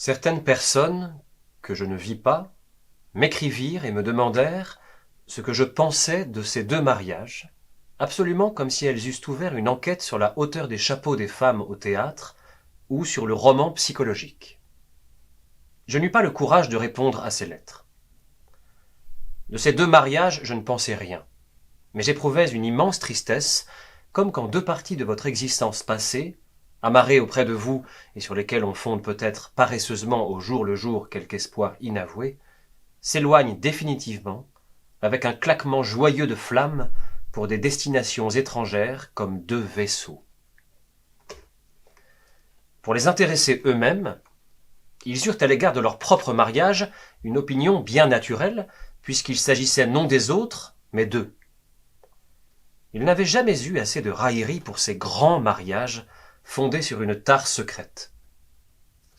Certaines personnes, que je ne vis pas, m'écrivirent et me demandèrent ce que je pensais de ces deux mariages, absolument comme si elles eussent ouvert une enquête sur la hauteur des chapeaux des femmes au théâtre ou sur le roman psychologique. Je n'eus pas le courage de répondre à ces lettres. De ces deux mariages, je ne pensais rien, mais j'éprouvais une immense tristesse, comme quand deux parties de votre existence passée, amarrées auprès de vous et sur lesquelles on fonde peut-être paresseusement au jour le jour quelque espoir inavoué, s'éloignent définitivement, avec un claquement joyeux de flammes, pour des destinations étrangères comme deux vaisseaux. Pour les intéressés eux-mêmes, ils eurent à l'égard de leur propre mariage une opinion bien naturelle, puisqu'il s'agissait non des autres, mais d'eux. Ils n'avaient jamais eu assez de raillerie pour ces grands mariages fondés sur une tare secrète.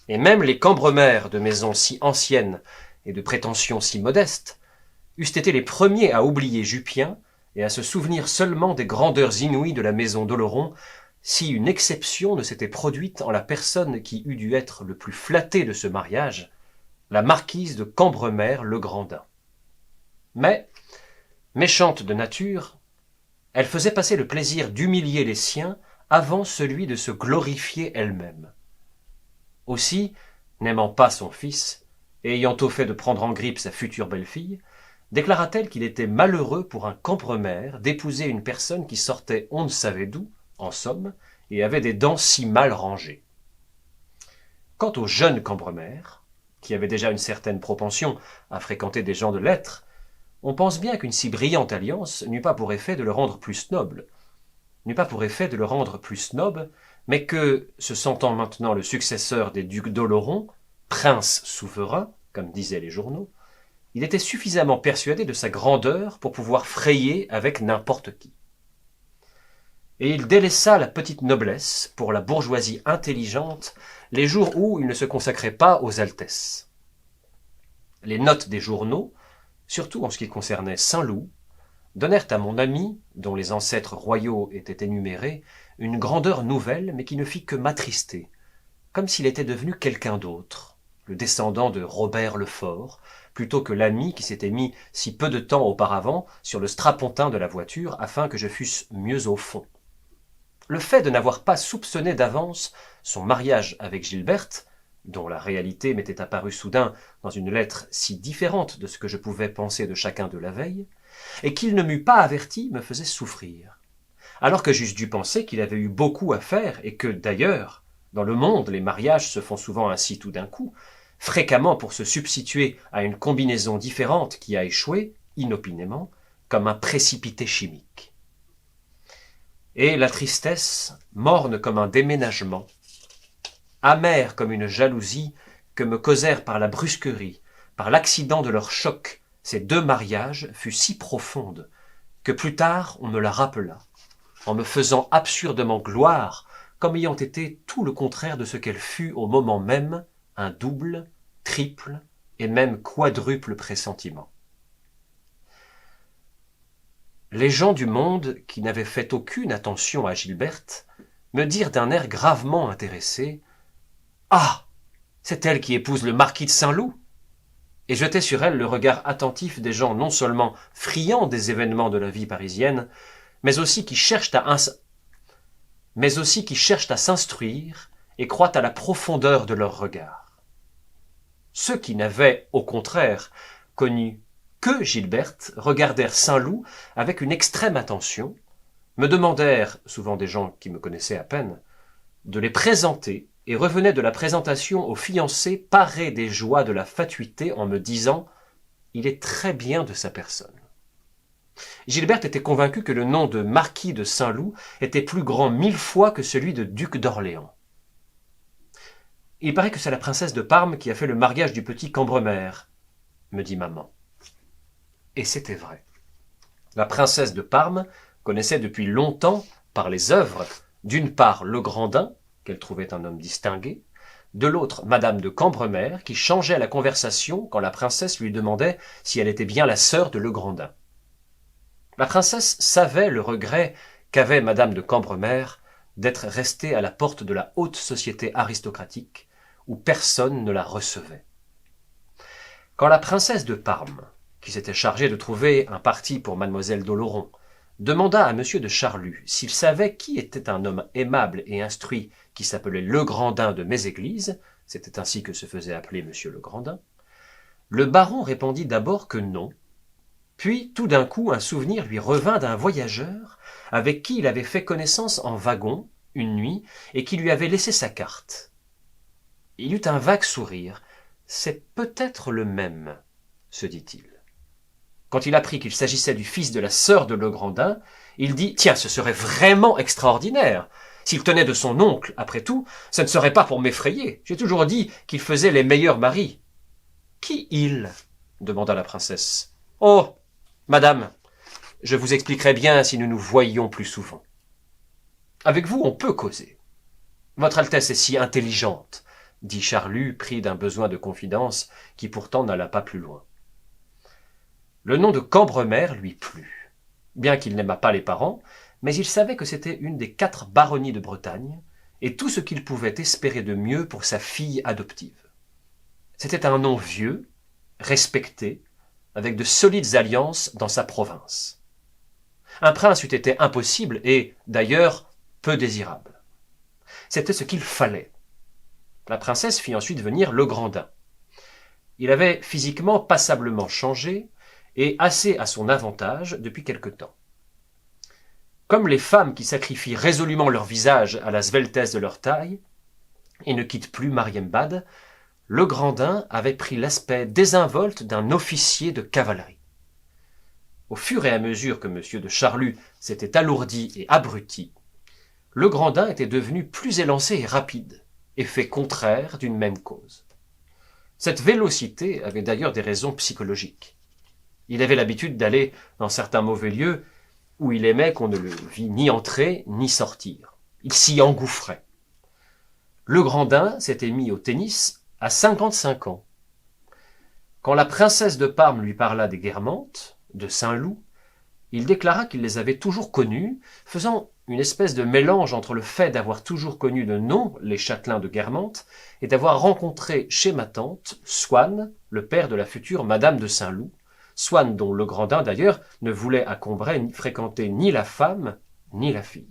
Et même les Cambremer de maisons si anciennes et de prétentions si modestes eussent été les premiers à oublier Jupien et à se souvenir seulement des grandeurs inouïes de la maison d'Oloron, si une exception ne s'était produite en la personne qui eût dû être le plus flattée de ce mariage, la marquise de Cambremer-le-Grandin. Mais, méchante de nature, elle faisait passer le plaisir d'humilier les siens avant celui de se glorifier elle-même. Aussi, n'aimant pas son fils, et ayant au fait de prendre en grippe sa future belle-fille, déclara-t-elle qu'il était malheureux pour un Cambremer d'épouser une personne qui sortait on ne savait d'où, en somme, et avait des dents si mal rangées. Quant au jeune Cambremer, qui avait déjà une certaine propension à fréquenter des gens de lettres, on pense bien qu'une si brillante alliance n'eut pas pour effet de le rendre plus snob, mais que, se sentant maintenant le successeur des ducs d'Oloron, prince souverain, comme disaient les journaux, il était suffisamment persuadé de sa grandeur pour pouvoir frayer avec n'importe qui. Et il délaissa la petite noblesse pour la bourgeoisie intelligente les jours où il ne se consacrait pas aux altesses. Les notes des journaux, surtout en ce qui concernait Saint-Loup, donnèrent à mon ami, dont les ancêtres royaux étaient énumérés, une grandeur nouvelle, mais qui ne fit que m'attrister, comme s'il était devenu quelqu'un d'autre, le descendant de Robert le Fort, plutôt que l'ami qui s'était mis si peu de temps auparavant sur le strapontin de la voiture afin que je fusse mieux au fond. Le fait de n'avoir pas soupçonné d'avance son mariage avec Gilberte, dont la réalité m'était apparue soudain dans une lettre si différente de ce que je pouvais penser de chacun de la veille, et qu'il ne m'eût pas averti, me faisait souffrir. Alors que j'eusse dû penser qu'il avait eu beaucoup à faire, et que, d'ailleurs, dans le monde, les mariages se font souvent ainsi tout d'un coup, fréquemment pour se substituer à une combinaison différente qui a échoué, inopinément, comme un précipité chimique. Et la tristesse, morne comme un déménagement, amère comme une jalousie que me causèrent par la brusquerie, par l'accident de leur choc, ces deux mariages, fut si profonde que plus tard on me la rappela, en me faisant absurdement gloire, comme ayant été tout le contraire de ce qu'elle fut au moment même, un double, triple et même quadruple pressentiment. Les gens du monde, qui n'avaient fait aucune attention à Gilberte, me dirent d'un air gravement intéressé « Ah, c'est elle qui épouse le marquis de Saint-Loup !» et jetaient sur elle le regard attentif des gens non seulement friands des événements de la vie parisienne, mais aussi qui cherchent à s'instruire et croient à la profondeur de leur regard. Ceux qui n'avaient, au contraire, connu que Gilberte regardèrent Saint-Loup avec une extrême attention, me demandèrent, souvent des gens qui me connaissaient à peine, de les présenter et revenaient de la présentation aux fiancés parés des joies de la fatuité en me disant « Il est très bien de sa personne ». Gilberte était convaincue que le nom de marquis de Saint-Loup était plus grand 1000 fois que celui de duc d'Orléans. Il paraît que c'est la princesse de Parme qui a fait le mariage du petit Cambremer, me dit maman. Et c'était vrai. La princesse de Parme connaissait depuis longtemps, par les œuvres, d'une part Legrandin, qu'elle trouvait un homme distingué, de l'autre madame de Cambremer, qui changeait la conversation quand la princesse lui demandait si elle était bien la sœur de Legrandin. La princesse savait le regret qu'avait madame de Cambremer d'être restée à la porte de la haute société aristocratique, où personne ne la recevait. Quand la princesse de Parme, qui s'était chargée de trouver un parti pour mademoiselle d'Oloron, demanda à M. de Charlus s'il savait qui était un homme aimable et instruit qui s'appelait Legrandin de Méséglise, c'était ainsi que se faisait appeler M. Legrandin, le baron répondit d'abord que non, puis tout d'un coup un souvenir lui revint d'un voyageur avec qui il avait fait connaissance en wagon une nuit et qui lui avait laissé sa carte. Il eut un vague sourire. « C'est peut-être le même, » se dit-il. Quand il apprit qu'il s'agissait du fils de la sœur de Legrandin, il dit « Tiens, ce serait vraiment extraordinaire. S'il tenait de son oncle, après tout, ce ne serait pas pour m'effrayer. J'ai toujours dit qu'il faisait les meilleurs maris. »« Qui il ?» demanda la princesse. « Oh, madame, je vous expliquerai bien si nous nous voyions plus souvent. Avec vous, on peut causer. Votre Altesse est si intelligente, » dit Charlus, pris d'un besoin de confidence qui pourtant n'alla pas plus loin. Le nom de Cambremer lui plut, bien qu'il n'aimât pas les parents, mais il savait que c'était une des 4 baronnies de Bretagne, et tout ce qu'il pouvait espérer de mieux pour sa fille adoptive. C'était un nom vieux, respecté, avec de solides alliances dans sa province. Un prince eût été impossible et, d'ailleurs, peu désirable. C'était ce qu'il fallait. La princesse fit ensuite venir Legrandin. Il avait physiquement passablement changé, et assez à son avantage depuis quelque temps. Comme les femmes qui sacrifient résolument leur visage à la sveltesse de leur taille, et ne quittent plus Mariembad, Legrandin avait pris l'aspect désinvolte d'un officier de cavalerie. Au fur et à mesure que M. de Charlus s'était alourdi et abruti, Legrandin était devenu plus élancé et rapide, effet contraire d'une même cause. Cette vélocité avait d'ailleurs des raisons psychologiques. Il avait l'habitude d'aller dans certains mauvais lieux où il aimait qu'on ne le vît ni entrer ni sortir. Il s'y engouffrait. Legrandin s'était mis au tennis à 55 ans. Quand la princesse de Parme lui parla des Guermantes, de Saint-Loup, il déclara qu'il les avait toujours connues, faisant une espèce de mélange entre le fait d'avoir toujours connu de nom les châtelains de Guermantes et d'avoir rencontré chez ma tante Swann, le père de la future Madame de Saint-Loup, Swann dont Legrandin d'ailleurs ne voulait à Combray fréquenter ni la femme ni la fille.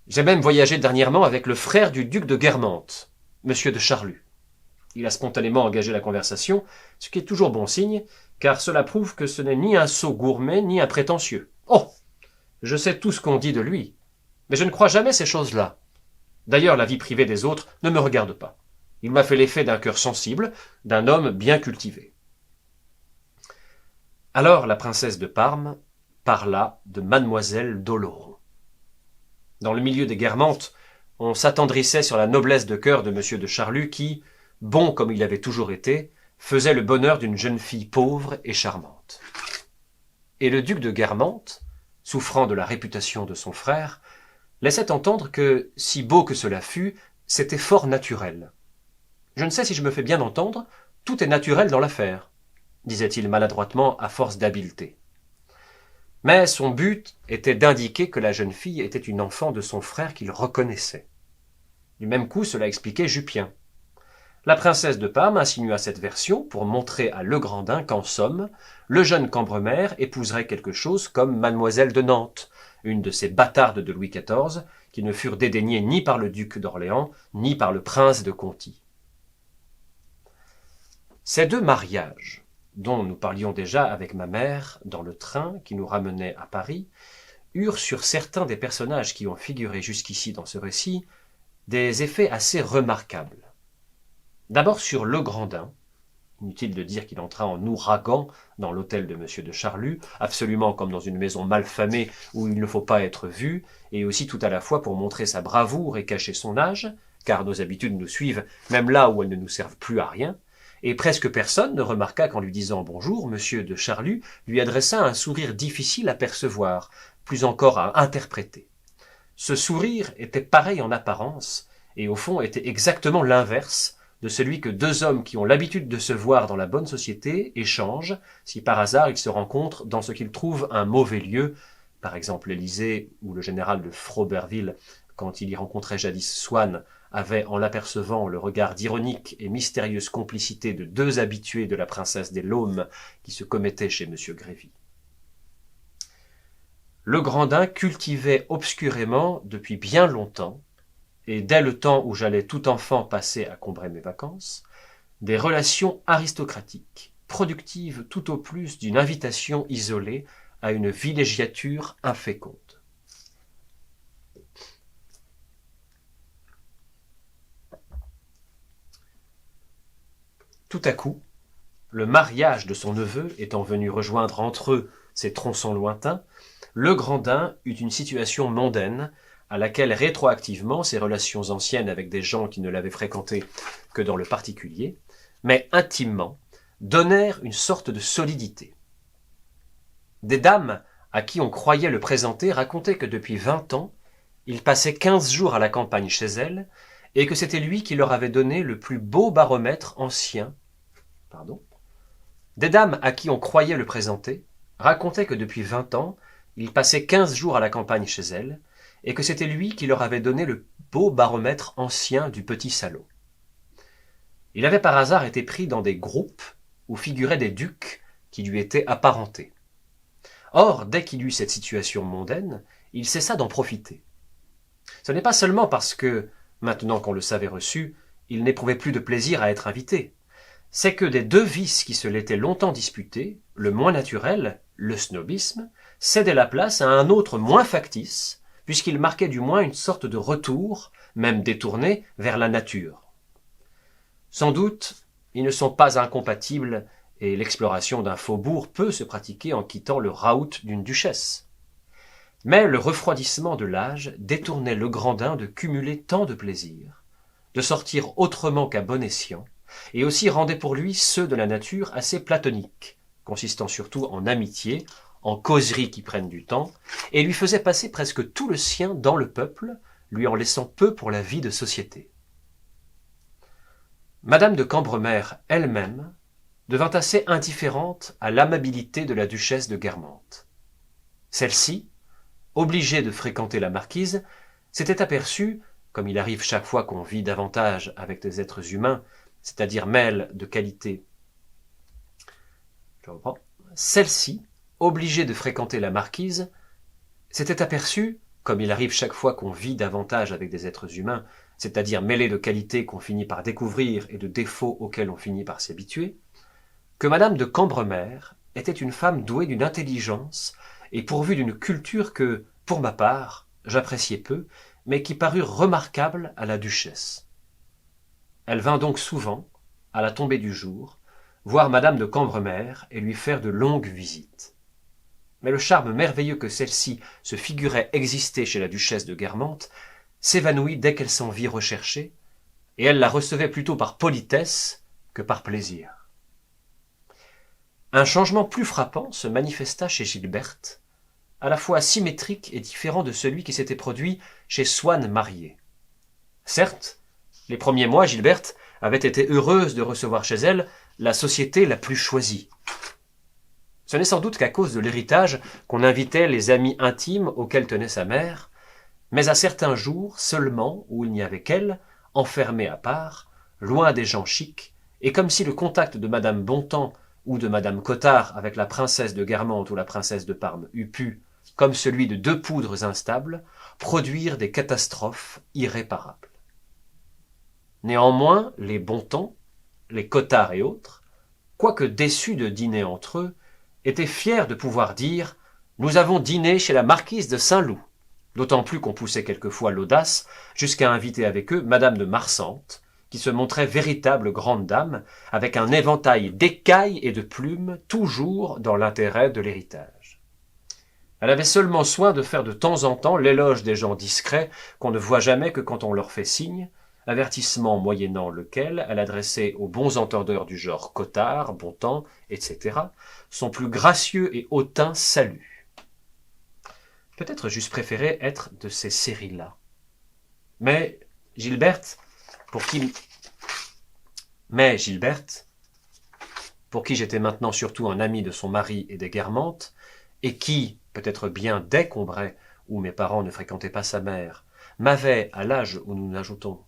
J'ai même voyagé dernièrement avec le frère du duc de Guermantes, M. de Charlus. Il a spontanément engagé la conversation, ce qui est toujours bon signe, car cela prouve que ce n'est ni un sot gourmet ni un prétentieux. Oh, je sais tout ce qu'on dit de lui, mais je ne crois jamais ces choses-là. D'ailleurs, la vie privée des autres ne me regarde pas. Il m'a fait l'effet d'un cœur sensible, d'un homme bien cultivé. Alors la princesse de Parme parla de mademoiselle d'Oloron. Dans le milieu des Guermantes, on s'attendrissait sur la noblesse de cœur de M. de Charlus qui, bon comme il avait toujours été, faisait le bonheur d'une jeune fille pauvre et charmante. Et le duc de Guermantes, souffrant de la réputation de son frère, laissait entendre que, si beau que cela fût, c'était fort naturel. Je ne sais si je me fais bien entendre, tout est naturel dans l'affaire, disait-il maladroitement à force d'habileté. Mais son but était d'indiquer que la jeune fille était une enfant de son frère qu'il reconnaissait. Du même coup, cela expliquait Jupien. La princesse de Parme insinua cette version pour montrer à Legrandin qu'en somme, le jeune Cambremer épouserait quelque chose comme mademoiselle de Nantes, une de ces bâtardes de Louis XIV qui ne furent dédaignées ni par le duc d'Orléans ni par le prince de Conti. Ces 2 mariages, dont nous parlions déjà avec ma mère dans le train qui nous ramenait à Paris, eurent sur certains des personnages qui ont figuré jusqu'ici dans ce récit des effets assez remarquables. D'abord sur Legrandin, inutile de dire qu'il entra en ouragan dans l'hôtel de M. de Charlus, absolument comme dans une maison mal famée où il ne faut pas être vu, et aussi tout à la fois pour montrer sa bravoure et cacher son âge, car nos habitudes nous suivent même là où elles ne nous servent plus à rien, et presque personne ne remarqua qu'en lui disant bonjour, M. de Charlus lui adressa un sourire difficile à percevoir, plus encore à interpréter. Ce sourire était pareil en apparence, et au fond était exactement l'inverse de celui que 2 hommes qui ont l'habitude de se voir dans la bonne société échangent, si par hasard ils se rencontrent dans ce qu'ils trouvent un mauvais lieu, par exemple l'Élysée ou le général de Froberville quand il y rencontrait jadis Swann, avait, en l'apercevant, le regard d'ironique et mystérieuse complicité de deux habitués de la princesse des Laumes qui se commettaient chez M. Grévy. Legrandin cultivait obscurément, depuis bien longtemps, et dès le temps où j'allais tout enfant passer à Combray mes vacances, des relations aristocratiques, productives tout au plus d'une invitation isolée à une villégiature inféconde. Tout à coup, le mariage de son neveu étant venu rejoindre entre eux ces tronçons lointains, Legrandin eut une situation mondaine à laquelle rétroactivement ses relations anciennes avec des gens qui ne l'avaient fréquenté que dans le particulier, mais intimement, donnèrent une sorte de solidité. Des dames à qui on croyait le présenter racontaient que depuis 20 ans, il passait 15 jours à la campagne chez elles, et que c'était lui qui leur avait donné le plus beau baromètre ancien. Des dames à qui on croyait le présenter racontaient que depuis 20 ans, il passait 15 jours à la campagne chez elles, et que c'était lui qui leur avait donné le beau baromètre ancien du petit salon. Il avait par hasard été pris dans des groupes où figuraient des ducs qui lui étaient apparentés. Or, dès qu'il eut cette situation mondaine, il cessa d'en profiter. Ce n'est pas seulement parce que, maintenant qu'on le savait reçu, il n'éprouvait plus de plaisir à être invité. C'est que des deux vices qui se l'étaient longtemps disputés, le moins naturel, le snobisme, cédait la place à un autre moins factice, puisqu'il marquait du moins une sorte de retour, même détourné, vers la nature. Sans doute, ils ne sont pas incompatibles, et l'exploration d'un faubourg peut se pratiquer en quittant le raout d'une duchesse. Mais le refroidissement de l'âge détournait Legrandin de cumuler tant de plaisirs, de sortir autrement qu'à bon escient, et aussi rendait pour lui ceux de la nature assez platoniques, consistant surtout en amitié, en causeries qui prennent du temps, et lui faisait passer presque tout le sien dans le peuple, lui en laissant peu pour la vie de société. Madame de Cambremer elle-même devint assez indifférente à l'amabilité de la duchesse de Guermantes. Celle-ci, obligée de fréquenter la marquise, s'était aperçue, comme il arrive chaque fois qu'on vit davantage avec des êtres humains, c'est-à-dire mêle de qualité. Je reprends. Celle-ci, obligée de fréquenter la marquise, s'était aperçue, comme il arrive chaque fois qu'on vit davantage avec des êtres humains, c'est-à-dire mêlés de qualités qu'on finit par découvrir et de défauts auxquels on finit par s'habituer, que madame de Cambremer était une femme douée d'une intelligence et pourvue d'une culture que, pour ma part, j'appréciais peu, mais qui parut remarquable à la duchesse. Elle vint donc souvent, à la tombée du jour, voir madame de Cambremer et lui faire de longues visites. Mais le charme merveilleux que celle-ci se figurait exister chez la duchesse de Guermantes s'évanouit dès qu'elle s'en vit recherchée, et elle la recevait plutôt par politesse que par plaisir. Un changement plus frappant se manifesta chez Gilberte, à la fois symétrique et différent de celui qui s'était produit chez Swann marié. Certes, les premiers mois, Gilberte avait été heureuse de recevoir chez elle la société la plus choisie. Ce n'est sans doute qu'à cause de l'héritage qu'on invitait les amis intimes auxquels tenait sa mère, mais à certains jours seulement où il n'y avait qu'elle, enfermée à part, loin des gens chics, et comme si le contact de madame Bontemps ou de madame Cottard avec la princesse de Guermantes ou la princesse de Parme eût pu, comme celui de deux poudres instables, produire des catastrophes irréparables. Néanmoins, les Bontemps, les Cottard et autres, quoique déçus de dîner entre eux, étaient fiers de pouvoir dire « Nous avons dîné chez la marquise de Saint-Loup », d'autant plus qu'on poussait quelquefois l'audace jusqu'à inviter avec eux madame de Marsante, qui se montrait véritable grande dame, avec un éventail d'écailles et de plumes, toujours dans l'intérêt de l'héritage. Elle avait seulement soin de faire de temps en temps l'éloge des gens discrets qu'on ne voit jamais que quand on leur fait signe, avertissement moyennant lequel elle adressait aux bons entendeurs du genre Cottard, Bontemps, etc., son plus gracieux et hautain salut. Peut-être j'eusse préféré être de ces séries-là. Mais Gilberte, pour qui j'étais maintenant surtout un ami de son mari et des Guermantes, et qui, peut-être bien dès Combray, où mes parents ne fréquentaient pas sa mère, m'avait, à l'âge où nous n'ajoutons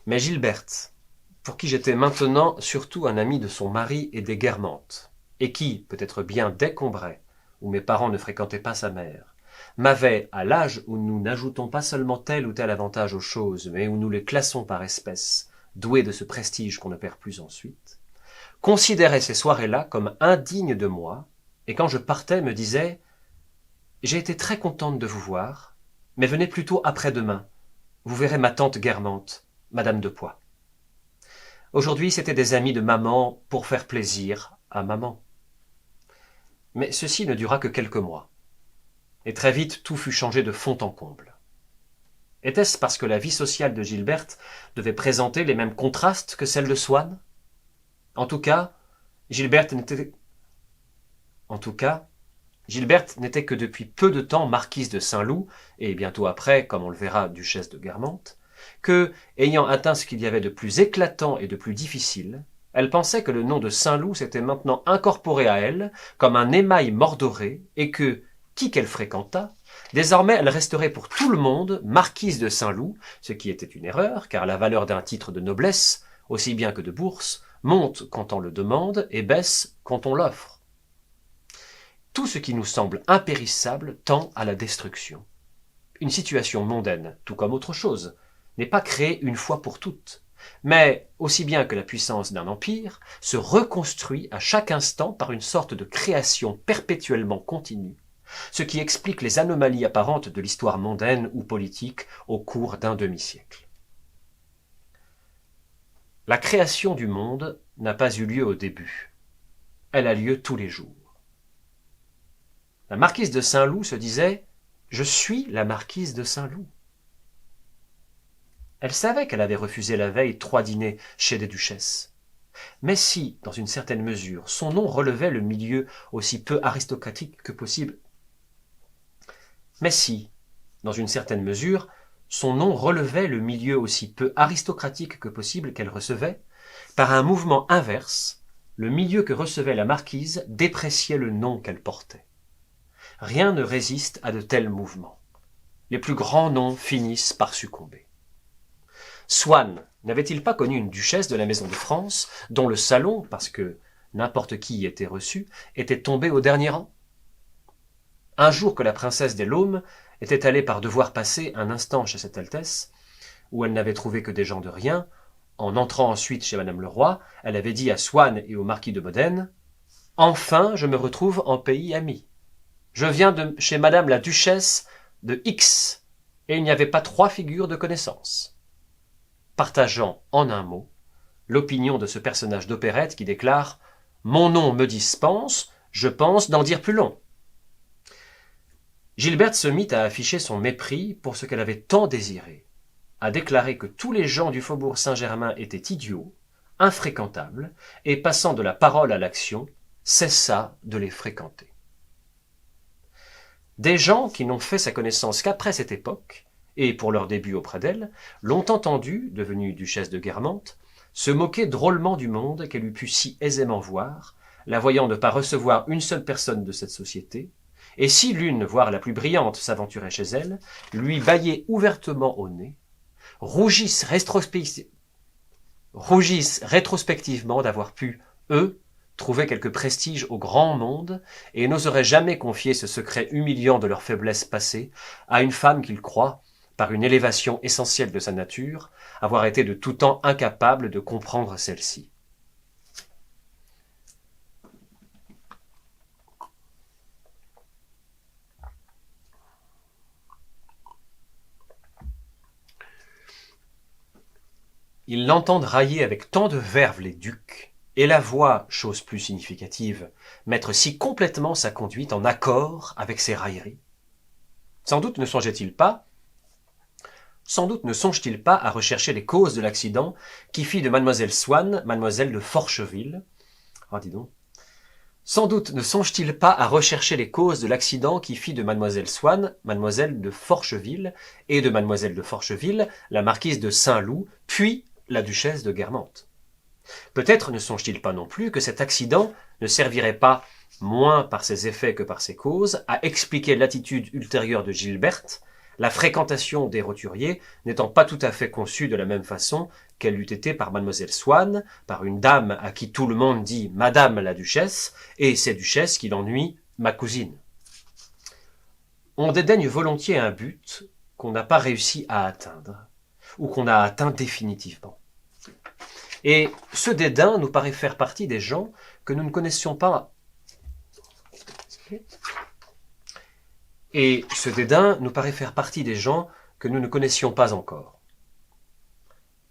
mais Gilberte, pour qui j'étais maintenant surtout un ami de son mari et des Guermantes, et qui, peut-être bien dès Combray, où mes parents ne fréquentaient pas sa mère, m'avait, à l'âge où nous n'ajoutons pas seulement tel ou tel avantage aux choses, mais où nous les classons par espèces, doués de ce prestige qu'on ne perd plus ensuite, considérait ces soirées-là comme indignes de moi, et quand je partais me disait « J'ai été très contente de vous voir, mais venez plutôt après-demain, vous verrez ma tante Guermantes, Madame de Poix. » Aujourd'hui, c'étaient des amis de maman pour faire plaisir à maman. Mais ceci ne dura que quelques mois. Et très vite, tout fut changé de fond en comble. Était-ce parce que la vie sociale de Gilberte devait présenter les mêmes contrastes que celle de Swann? En tout cas, Gilberte n'était que depuis peu de temps marquise de Saint-Loup, et bientôt après, comme on le verra, duchesse de Guermantes, que, ayant atteint ce qu'il y avait de plus éclatant et de plus difficile, elle pensait que le nom de Saint-Loup s'était maintenant incorporé à elle comme un émail mordoré, et que, qui qu'elle fréquentât, désormais elle resterait pour tout le monde marquise de Saint-Loup, ce qui était une erreur, car la valeur d'un titre de noblesse, aussi bien que de bourse, monte quand on le demande et baisse quand on l'offre. Tout ce qui nous semble impérissable tend à la destruction. Une situation mondaine, tout comme autre chose, n'est pas créée une fois pour toutes, mais, aussi bien que la puissance d'un empire, se reconstruit à chaque instant par une sorte de création perpétuellement continue, ce qui explique les anomalies apparentes de l'histoire mondaine ou politique au cours d'un demi-siècle. La création du monde n'a pas eu lieu au début. Elle a lieu tous les jours. La marquise de Saint-Loup se disait « Je suis la marquise de Saint-Loup ». Elle savait qu'elle avait refusé la veille 3 dîners chez des duchesses. Mais si, dans une certaine mesure, son nom relevait le milieu aussi peu aristocratique que possible, qu'elle recevait, par un mouvement inverse, le milieu que recevait la marquise dépréciait le nom qu'elle portait. Rien ne résiste à de tels mouvements. Les plus grands noms finissent par succomber. Swann n'avait-il pas connu une duchesse de la maison de France, dont le salon, parce que n'importe qui y était reçu, était tombé au dernier rang? Un jour que la princesse des Laumes était allée par devoir passer un instant chez cette Altesse, où elle n'avait trouvé que des gens de rien, en entrant ensuite chez Madame le Roi, elle avait dit à Swann et au marquis de Modène « Enfin, je me retrouve en pays ami. Je viens de chez Madame la duchesse de X, et il n'y avait pas 3 figures de connaissance. » Partageant, en un mot, l'opinion de ce personnage d'opérette qui déclare « Mon nom me dispense, je pense d'en dire plus long ». Gilberte se mit à afficher son mépris pour ce qu'elle avait tant désiré, à déclarer que tous les gens du faubourg Saint-Germain étaient idiots, infréquentables, et passant de la parole à l'action, cessa de les fréquenter. Des gens qui n'ont fait sa connaissance qu'après cette époque, et pour leur début auprès d'elle, l'ont entendue, devenue duchesse de Guermantes, se moquer drôlement du monde qu'elle eût pu si aisément voir, la voyant ne pas recevoir une seule personne de cette société, et si l'une, voire la plus brillante, s'aventurait chez elle, lui bâiller ouvertement au nez, rougissent rétrospectivement d'avoir pu, eux, trouver quelque prestige au grand monde, et n'oseraient jamais confier ce secret humiliant de leur faiblesse passée à une femme qu'ils croient, par une élévation essentielle de sa nature, avoir été de tout temps incapable de comprendre celle-ci. Ils l'entendent railler avec tant de verve les ducs, et la voix, chose plus significative, mettre si complètement sa conduite en accord avec ses railleries. Sans doute ne songe-t-il pas à rechercher les causes de l'accident qui fit de mademoiselle Swann, mademoiselle de Forcheville. Sans doute ne songe-t-il pas à rechercher les causes de l'accident qui fit de mademoiselle Swann, mademoiselle de Forcheville, et de mademoiselle de Forcheville, la marquise de Saint-Loup, puis la duchesse de Guermantes. Peut-être ne songe-t-il pas non plus que cet accident ne servirait pas moins par ses effets que par ses causes, a expliqué l'attitude ultérieure de Gilberte, la fréquentation des roturiers n'étant pas tout à fait conçue de la même façon qu'elle l'eût été par mademoiselle Swann, par une dame à qui tout le monde dit « Madame la Duchesse », et ces duchesses qui l'ennuient « ma cousine ». On dédaigne volontiers un but qu'on n'a pas réussi à atteindre, ou qu'on a atteint définitivement. Et ce dédain nous paraît faire partie des gens que nous ne connaissions pas. Et ce dédain nous paraît faire partie des gens que nous ne connaissions pas encore.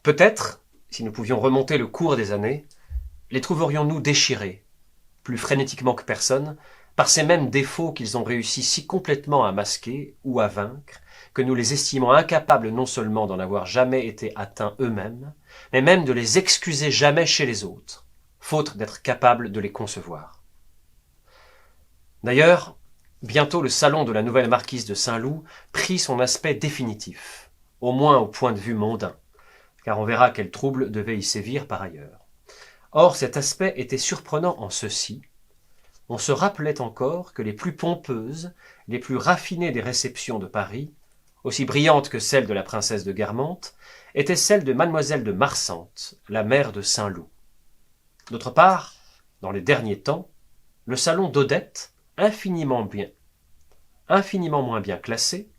Peut-être, si nous pouvions remonter le cours des années, les trouverions-nous déchirés, plus frénétiquement que personne, par ces mêmes défauts qu'ils ont réussi si complètement à masquer ou à vaincre, que nous les estimons incapables non seulement d'en avoir jamais été atteints eux-mêmes, mais même de les excuser jamais chez les autres, faute d'être capables de les concevoir. D'ailleurs, bientôt le salon de la nouvelle marquise de Saint-Loup prit son aspect définitif, au moins au point de vue mondain, car on verra quel trouble devait y sévir par ailleurs. Or cet aspect était surprenant en ceci: on se rappelait encore que les plus pompeuses, les plus raffinées des réceptions de Paris, aussi brillantes que celles de la princesse de Guermantes, étaient celles de mademoiselle de Marsante, la mère de Saint-Loup. D'autre part, dans les derniers temps, le salon d'Odette, infiniment moins bien classé,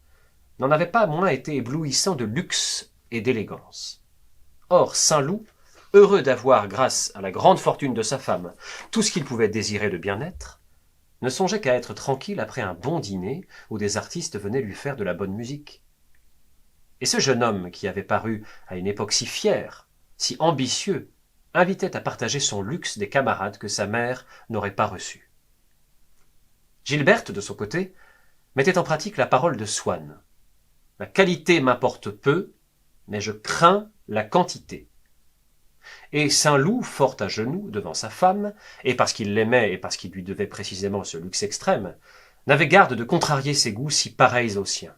n'en avait pas moins été éblouissant de luxe et d'élégance. Or Saint-Loup, heureux d'avoir, grâce à la grande fortune de sa femme, tout ce qu'il pouvait désirer de bien-être, ne songeait qu'à être tranquille après un bon dîner où des artistes venaient lui faire de la bonne musique. Et ce jeune homme qui avait paru à une époque si fier, si ambitieux, invitait à partager son luxe des camarades que sa mère n'aurait pas reçus. Gilberte, de son côté, mettait en pratique la parole de Swann. « La qualité m'importe peu, mais je crains la quantité. » Et Saint-Loup, fort à genoux devant sa femme, et parce qu'il l'aimait et parce qu'il lui devait précisément ce luxe extrême, n'avait garde de contrarier ses goûts si pareils aux siens.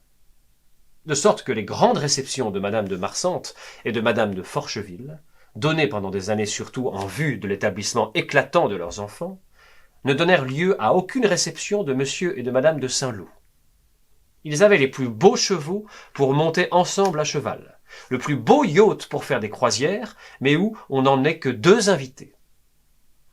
De sorte que les grandes réceptions de madame de Marsante et de madame de Forcheville, données pendant des années surtout en vue de l'établissement éclatant de leurs enfants, ne donnèrent lieu à aucune réception de monsieur et de madame de Saint-Loup. Ils avaient les plus beaux chevaux pour monter ensemble à cheval, le plus beau yacht pour faire des croisières, mais où on n'emmenait que 2 invités.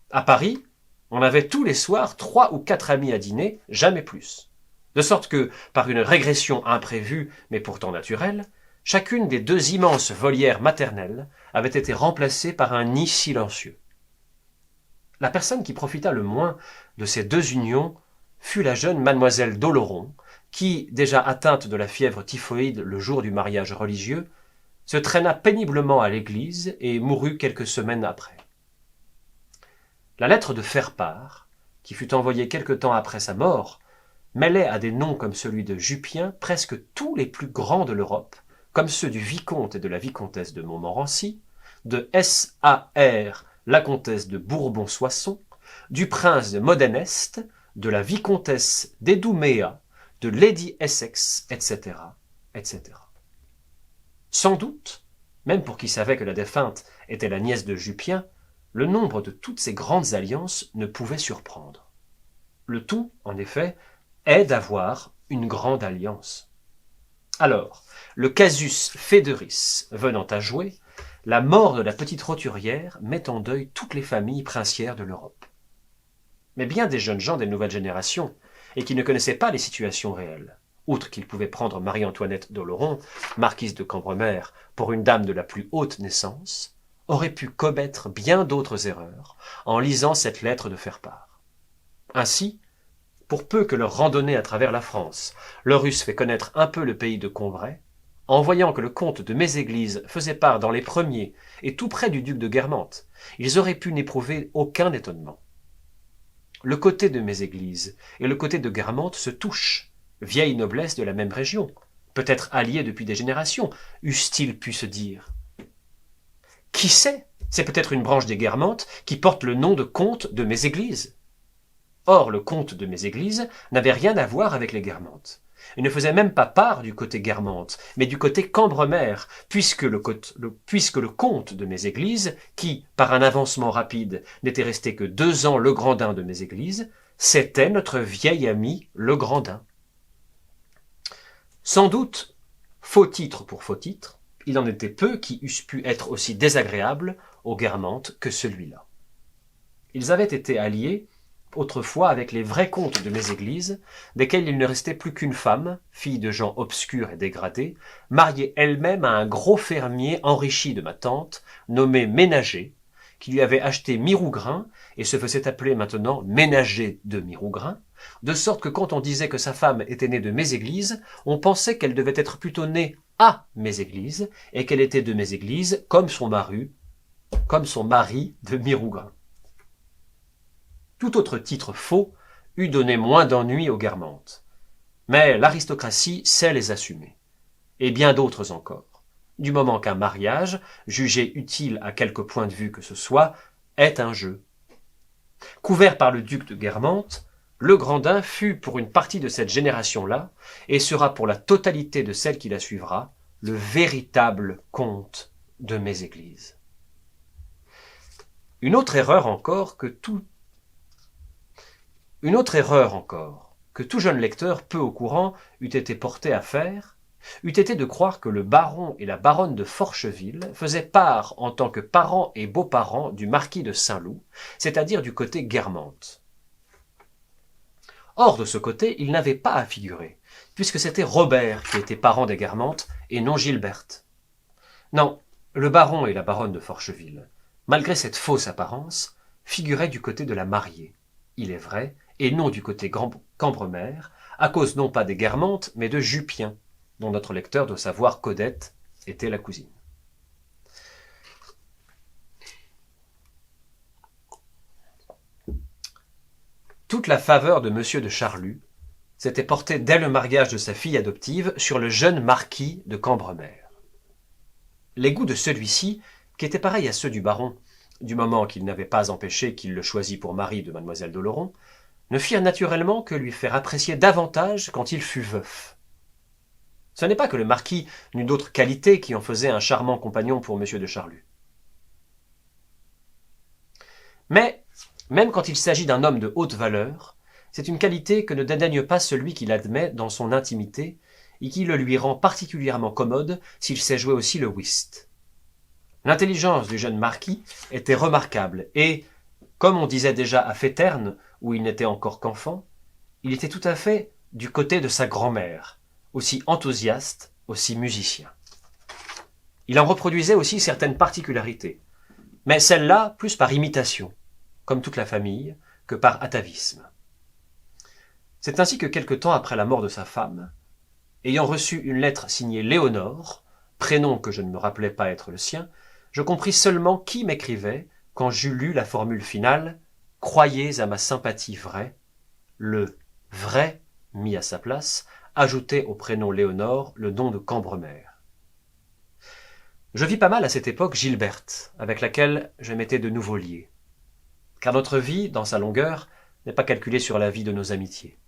À Paris, on avait tous les soirs 3 ou 4 amis à dîner, jamais plus. De sorte que, par une régression imprévue, mais pourtant naturelle, chacune des 2 immenses volières maternelles avait été remplacée par un nid silencieux. La personne qui profita le moins de ces 2 unions fut la jeune mademoiselle d'Oloron, qui, déjà atteinte de la fièvre typhoïde le jour du mariage religieux, se traîna péniblement à l'église et mourut quelques semaines après. La lettre de faire-part, qui fut envoyée quelque temps après sa mort, mêlait à des noms comme celui de Jupien presque tous les plus grands de l'Europe, comme ceux du vicomte et de la vicomtesse de Montmorency, de S.A.R. la comtesse de Bourbon-Soissons, du prince de Modenest, de la vicomtesse d'Edouméa, de Lady Essex, etc., etc. Sans doute, même pour qui savait que la défunte était la nièce de Jupien, le nombre de toutes ces grandes alliances ne pouvait surprendre. Le tout, en effet, est d'avoir une grande alliance. Alors, le casus Fédéris venant à jouer, la mort de la petite roturière met en deuil toutes les familles princières de l'Europe. Mais bien des jeunes gens des nouvelles générations, et qui ne connaissaient pas les situations réelles, outre qu'ils pouvaient prendre Marie-Antoinette d'Oloron, marquise de Cambremer, pour une dame de la plus haute naissance, auraient pu commettre bien d'autres erreurs en lisant cette lettre de faire-part. Ainsi, pour peu que leur randonnée à travers la France leur eussent fait connaître un peu le pays de Combray, en voyant que le comte de Méséglise faisait part dans les premiers et tout près du duc de Guermantes, ils auraient pu n'éprouver aucun étonnement. Le côté de Méséglise et le côté de Guermantes se touchent, vieille noblesse de la même région, peut-être alliés depuis des générations, eussent-ils pu se dire. Qui sait, c'est peut-être une branche des Guermantes qui porte le nom de comte de Méséglise. Or, le comte de Méséglise n'avait rien à voir avec les Guermantes. Il ne faisait même pas part du côté Guermantes, mais du côté Cambremer, puisque le comte de Méséglise, qui, par un avancement rapide, n'était resté que 2 ans le grandin de Méséglise, c'était notre vieil ami le Grandin. Sans doute, faux titre pour faux titre, il en était peu qui eussent pu être aussi désagréables aux Guermantes que celui-là. Ils avaient été alliés autrefois avec les vrais comtes de Méséglise, desquels il ne restait plus qu'une femme, fille de gens obscurs et dégradés, mariée elle-même à un gros fermier enrichi de ma tante, nommé Ménager, qui lui avait acheté Mirougrin, et se faisait appeler maintenant Ménager de Mirougrin, de sorte que quand on disait que sa femme était née de Méséglise, on pensait qu'elle devait être plutôt née à Méséglise, et qu'elle était de Méséglise comme son mari de Mirougrin. Tout autre titre faux eût donné moins d'ennuis aux Guermantes. Mais l'aristocratie sait les assumer. Et bien d'autres encore. Du moment qu'un mariage, jugé utile à quelque point de vue que ce soit, est un jeu. Couvert par le duc de Guermantes, le Grandin fut pour une partie de cette génération-là, et sera pour la totalité de celle qui la suivra, le véritable comte de Méséglise. Une autre erreur encore que tout jeune lecteur peu au courant eût été porté à faire, eût été de croire que le baron et la baronne de Forcheville faisaient part en tant que parents et beaux-parents du marquis de Saint-Loup, c'est-à-dire du côté Guermantes. Or, de ce côté, ils n'avaient pas à figurer, puisque c'était Robert qui était parent des Guermantes et non Gilberte. Non, le baron et la baronne de Forcheville, malgré cette fausse apparence, figuraient du côté de la mariée, il est vrai, et non du côté Cambremer, à cause non pas des Guermantes, mais de Jupien, dont notre lecteur doit savoir qu'Odette était la cousine. Toute la faveur de M. de Charlus s'était portée dès le mariage de sa fille adoptive sur le jeune marquis de Cambremer. Les goûts de celui-ci, qui étaient pareils à ceux du baron, du moment qu'il n'avait pas empêché qu'il le choisît pour mari de mademoiselle d'Oloron, ne firent naturellement que lui faire apprécier davantage quand il fut veuf. Ce n'est pas que le marquis n'eût d'autres qualités qui en faisaient un charmant compagnon pour M. de Charlus. Mais, même quand il s'agit d'un homme de haute valeur, c'est une qualité que ne dédaigne pas celui qui l'admet dans son intimité et qui le lui rend particulièrement commode s'il sait jouer aussi le whist. L'intelligence du jeune marquis était remarquable et, comme on disait déjà à Féterne, où il n'était encore qu'enfant, il était tout à fait du côté de sa grand-mère, aussi enthousiaste, aussi musicien. Il en reproduisait aussi certaines particularités, mais celles-là plus par imitation, comme toute la famille, que par atavisme. C'est ainsi que quelque temps après la mort de sa femme, ayant reçu une lettre signée Léonore, prénom que je ne me rappelais pas être le sien, je compris seulement qui m'écrivait quand j'eus lu la formule finale « Croyez à ma sympathie vraie », le « vrai » mis à sa place, ajoutait au prénom Léonore le nom de Cambremer. Je vis pas mal à cette époque Gilberte, avec laquelle je m'étais de nouveau lié. Car notre vie, dans sa longueur, n'est pas calculée sur la vie de nos amitiés.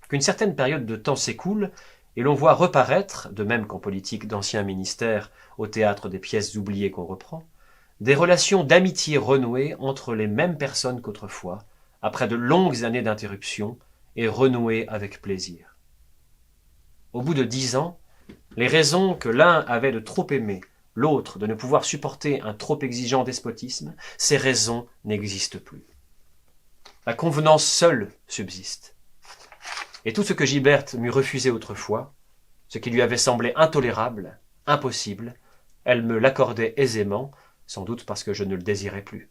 Qu'une certaine période de temps s'écoule, et l'on voit reparaître, de même qu'en politique d'anciens ministères au théâtre des pièces oubliées qu'on reprend, des relations d'amitié renouées entre les mêmes personnes qu'autrefois, après de longues années d'interruption, et renouées avec plaisir. Au bout de 10 ans, les raisons que l'un avait de trop aimer, l'autre de ne pouvoir supporter un trop exigeant despotisme, ces raisons n'existent plus. La convenance seule subsiste. Et tout ce que Gilberte m'eût refusé autrefois, ce qui lui avait semblé intolérable, impossible, elle me l'accordait aisément, sans doute parce que je ne le désirais plus.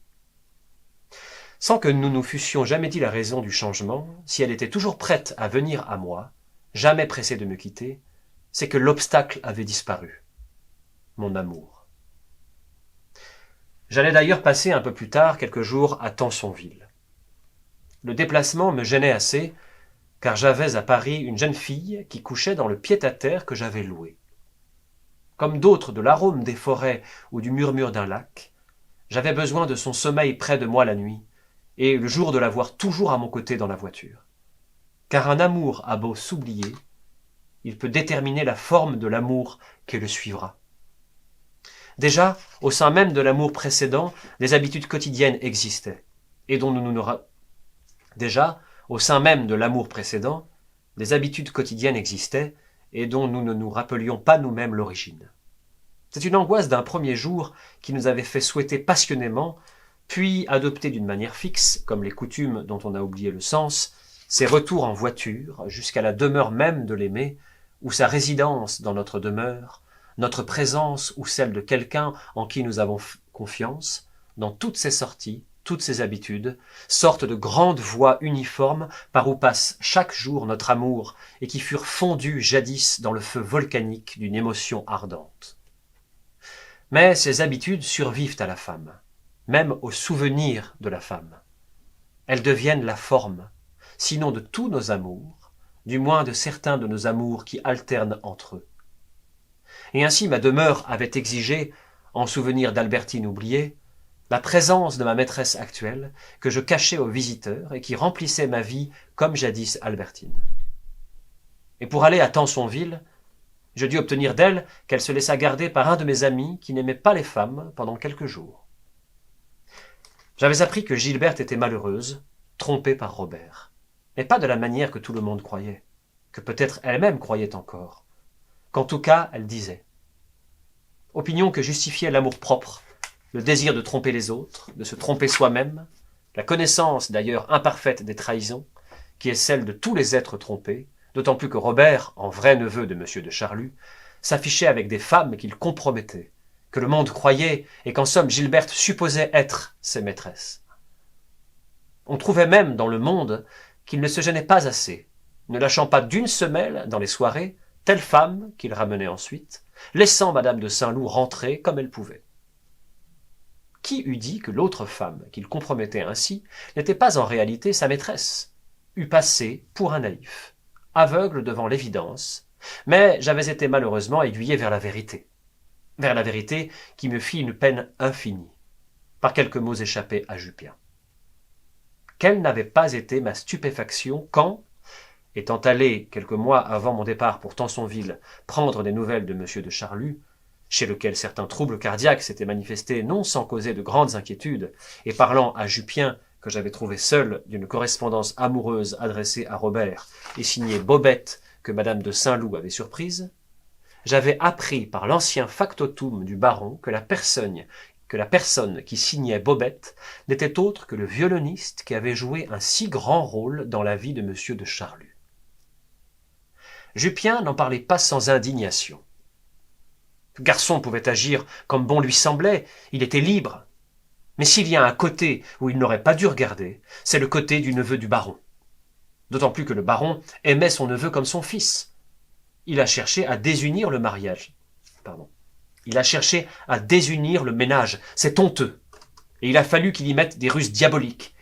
Sans que nous nous fussions jamais dit la raison du changement, si elle était toujours prête à venir à moi, jamais pressée de me quitter, c'est que l'obstacle avait disparu. Mon amour. J'allais d'ailleurs passer un peu plus tard quelques jours à Tansonville. Le déplacement me gênait assez, car j'avais à Paris une jeune fille qui couchait dans le pied-à-terre que j'avais loué. Comme d'autres de l'arôme des forêts ou du murmure d'un lac, j'avais besoin de son sommeil près de moi la nuit, et le jour de la voir toujours à mon côté dans la voiture. Car un amour a beau s'oublier, il peut déterminer la forme de l'amour qui le suivra. Déjà, au sein même de l'amour précédent, des habitudes quotidiennes existaient, et dont nous Déjà, au sein même de l'amour précédent, des habitudes quotidiennes existaient et dont nous ne nous rappelions pas nous-mêmes l'origine. C'est une angoisse d'un premier jour qui nous avait fait souhaiter passionnément, puis adopter d'une manière fixe, comme les coutumes dont on a oublié le sens, ses retours en voiture jusqu'à la demeure même de l'aimé, ou sa résidence dans notre demeure, notre présence ou celle de quelqu'un en qui nous avons confiance, dans toutes ces sorties, toutes ces habitudes, sortes de grandes voies uniformes par où passe chaque jour notre amour et qui furent fondues jadis dans le feu volcanique d'une émotion ardente. Mais ces habitudes survivent à la femme, même au souvenir de la femme. Elles deviennent la forme, sinon de tous nos amours, du moins de certains de nos amours qui alternent entre eux. Et ainsi ma demeure avait exigé, en souvenir d'Albertine oubliée, la présence de ma maîtresse actuelle, que je cachais aux visiteurs et qui remplissait ma vie comme jadis Albertine. Et pour aller à Tansonville, je dus obtenir d'elle qu'elle se laissât garder par un de mes amis qui n'aimait pas les femmes pendant quelques jours. J'avais appris que Gilberte était malheureuse, trompée par Robert, mais pas de la manière que tout le monde croyait, que peut-être elle-même croyait encore, qu'en tout cas elle disait. Opinion que justifiait l'amour-propre, le désir de tromper les autres, de se tromper soi-même, la connaissance d'ailleurs imparfaite des trahisons, qui est celle de tous les êtres trompés, d'autant plus que Robert, en vrai neveu de M. de Charlus, s'affichait avec des femmes qu'il compromettait, que le monde croyait et qu'en somme Gilberte supposait être ses maîtresses. On trouvait même dans le monde qu'il ne se gênait pas assez, ne lâchant pas d'une semelle dans les soirées telle femme qu'il ramenait ensuite, laissant Madame de Saint-Loup rentrer comme elle pouvait. Qui eût dit que l'autre femme qu'il compromettait ainsi n'était pas en réalité sa maîtresse, eût passé pour un naïf, aveugle devant l'évidence, mais j'avais été malheureusement aiguillé vers la vérité qui me fit une peine infinie, par quelques mots échappés à Jupien. Quelle n'avait pas été ma stupéfaction quand, étant allé, quelques mois avant mon départ pour Tansonville, prendre des nouvelles de M. de Charlus, chez lequel certains troubles cardiaques s'étaient manifestés non sans causer de grandes inquiétudes, et parlant à Jupien, que j'avais trouvé seul, d'une correspondance amoureuse adressée à Robert et signée Bobette que Madame de Saint-Loup avait surprise, j'avais appris par l'ancien factotum du baron que la personne qui signait Bobette n'était autre que le violoniste qui avait joué un si grand rôle dans la vie de M. de Charlus. Jupien n'en parlait pas sans indignation. Le garçon pouvait agir comme bon lui semblait, il était libre. Mais s'il y a un côté où il n'aurait pas dû regarder, c'est le côté du neveu du baron. D'autant plus que le baron aimait son neveu comme son fils. Il a cherché à désunir le mariage. Il a cherché à désunir le ménage. C'est honteux. Et il a fallu qu'il y mette des ruses diaboliques.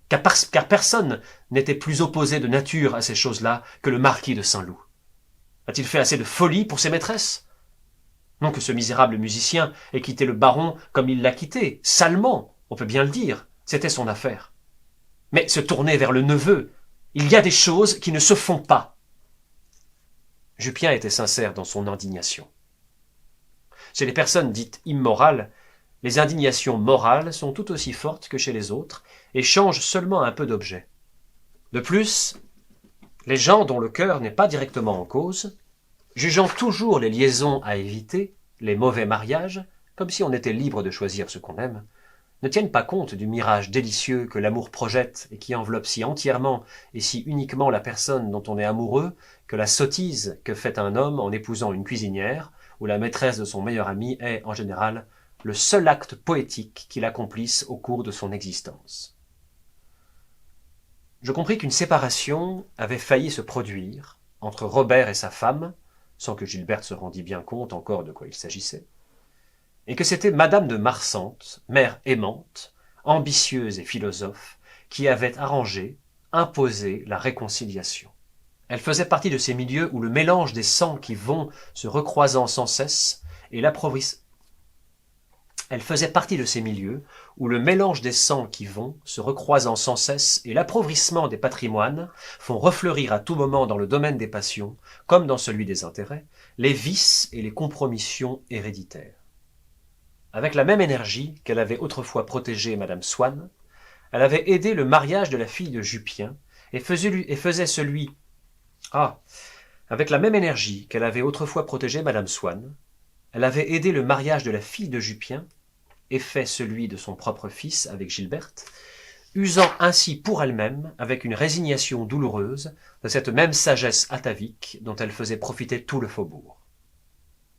Car personne n'était plus opposé de nature à ces choses-là que le marquis de Saint-Loup. A-t-il fait assez de folie pour ses maîtresses? Non que ce misérable musicien ait quitté le baron comme il l'a quitté, salement, on peut bien le dire, c'était son affaire. Mais se tourner vers le neveu, il y a des choses qui ne se font pas. Jupien était sincère dans son indignation. Chez les personnes dites immorales, les indignations morales sont tout aussi fortes que chez les autres et changent seulement un peu d'objet. De plus, les gens dont le cœur n'est pas directement en cause, jugeant toujours les liaisons à éviter, les mauvais mariages, comme si on était libre de choisir ce qu'on aime, ne tiennent pas compte du mirage délicieux que l'amour projette et qui enveloppe si entièrement et si uniquement la personne dont on est amoureux que la sottise que fait un homme en épousant une cuisinière ou la maîtresse de son meilleur ami est, en général, le seul acte poétique qu'il accomplisse au cours de son existence. Je compris qu'une séparation avait failli se produire entre Robert et sa femme, sans que Gilberte se rendît bien compte encore de quoi il s'agissait, et que c'était Madame de Marsante, mère aimante, ambitieuse et philosophe, qui avait arrangé, imposé la réconciliation. Elle faisait partie de ces milieux où le mélange des sangs qui vont se recroisant sans cesse et l'appauvrissement des patrimoines font refleurir à tout moment dans le domaine des passions, comme dans celui des intérêts, les vices et les compromissions héréditaires. Avec la même énergie qu'elle avait autrefois protégé Madame Swann, elle avait aidé le mariage de la fille de Jupien, et faisait celui, avec la même énergie qu'elle avait autrefois protégé madame Swann, elle avait aidé le mariage de la fille de Jupien, et fait celui de son propre fils avec Gilberte, usant ainsi pour elle-même, avec une résignation douloureuse, de cette même sagesse atavique dont elle faisait profiter tout le faubourg.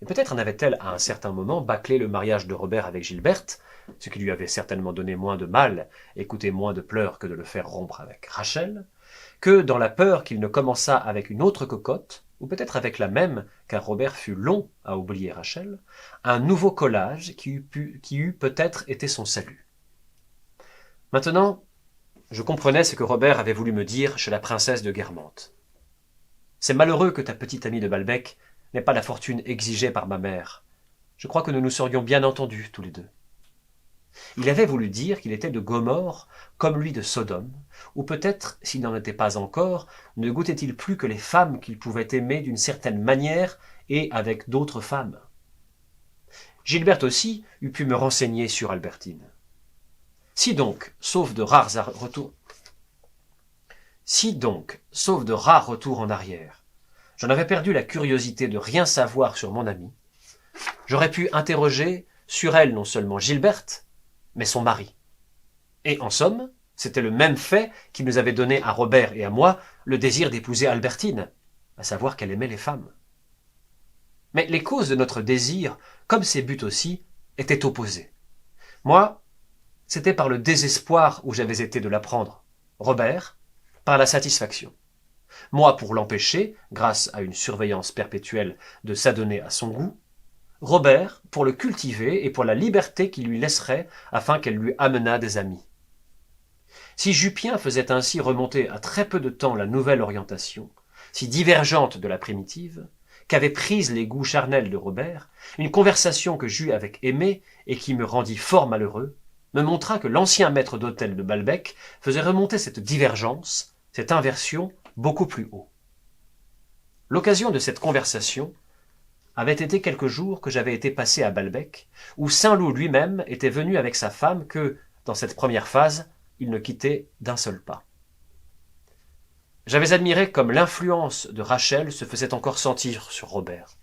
Et peut-être en avait-elle à un certain moment bâclé le mariage de Robert avec Gilberte, ce qui lui avait certainement donné moins de mal et coûté moins de pleurs que de le faire rompre avec Rachel, que dans la peur qu'il ne commençât avec une autre cocotte, ou peut-être avec la même, car Robert fut long à oublier Rachel, un nouveau collage qui eût peut-être été son salut. Maintenant, je comprenais ce que Robert avait voulu me dire chez la princesse de Guermantes. C'est malheureux que ta petite amie de Balbec n'ait pas la fortune exigée par ma mère. Je crois que nous nous serions bien entendus tous les deux. Il avait voulu dire qu'il était de Gomorrhe comme lui de Sodome, ou peut-être, s'il n'en était pas encore, ne goûtait-il plus que les femmes qu'il pouvait aimer d'une certaine manière et avec d'autres femmes. Gilberte aussi eût pu me renseigner sur Albertine. Si donc, sauf de rares retours en arrière, j'en avais perdu la curiosité de rien savoir sur mon amie, j'aurais pu interroger sur elle non seulement Gilberte, mais son mari. Et en somme, c'était le même fait qui nous avait donné à Robert et à moi le désir d'épouser Albertine, à savoir qu'elle aimait les femmes. Mais les causes de notre désir, comme ses buts aussi, étaient opposées. Moi, c'était par le désespoir où j'avais été de l'apprendre. Robert, par la satisfaction. Moi pour l'empêcher, grâce à une surveillance perpétuelle, de s'adonner à son goût. Robert pour le cultiver et pour la liberté qu'il lui laisserait afin qu'elle lui amenât des amis. Si Jupien faisait ainsi remonter à très peu de temps la nouvelle orientation, si divergente de la primitive, qu'avaient prise les goûts charnels de Robert, une conversation que j'eus avec Aimée et qui me rendit fort malheureux, me montra que l'ancien maître d'hôtel de Balbec faisait remonter cette divergence, cette inversion, beaucoup plus haut. L'occasion de cette conversation avait été quelques jours que j'avais été passé à Balbec, où Saint-Loup lui-même était venu avec sa femme que, dans cette première phase, il ne quittait d'un seul pas. J'avais admiré comme l'influence de Rachel se faisait encore sentir sur Robert.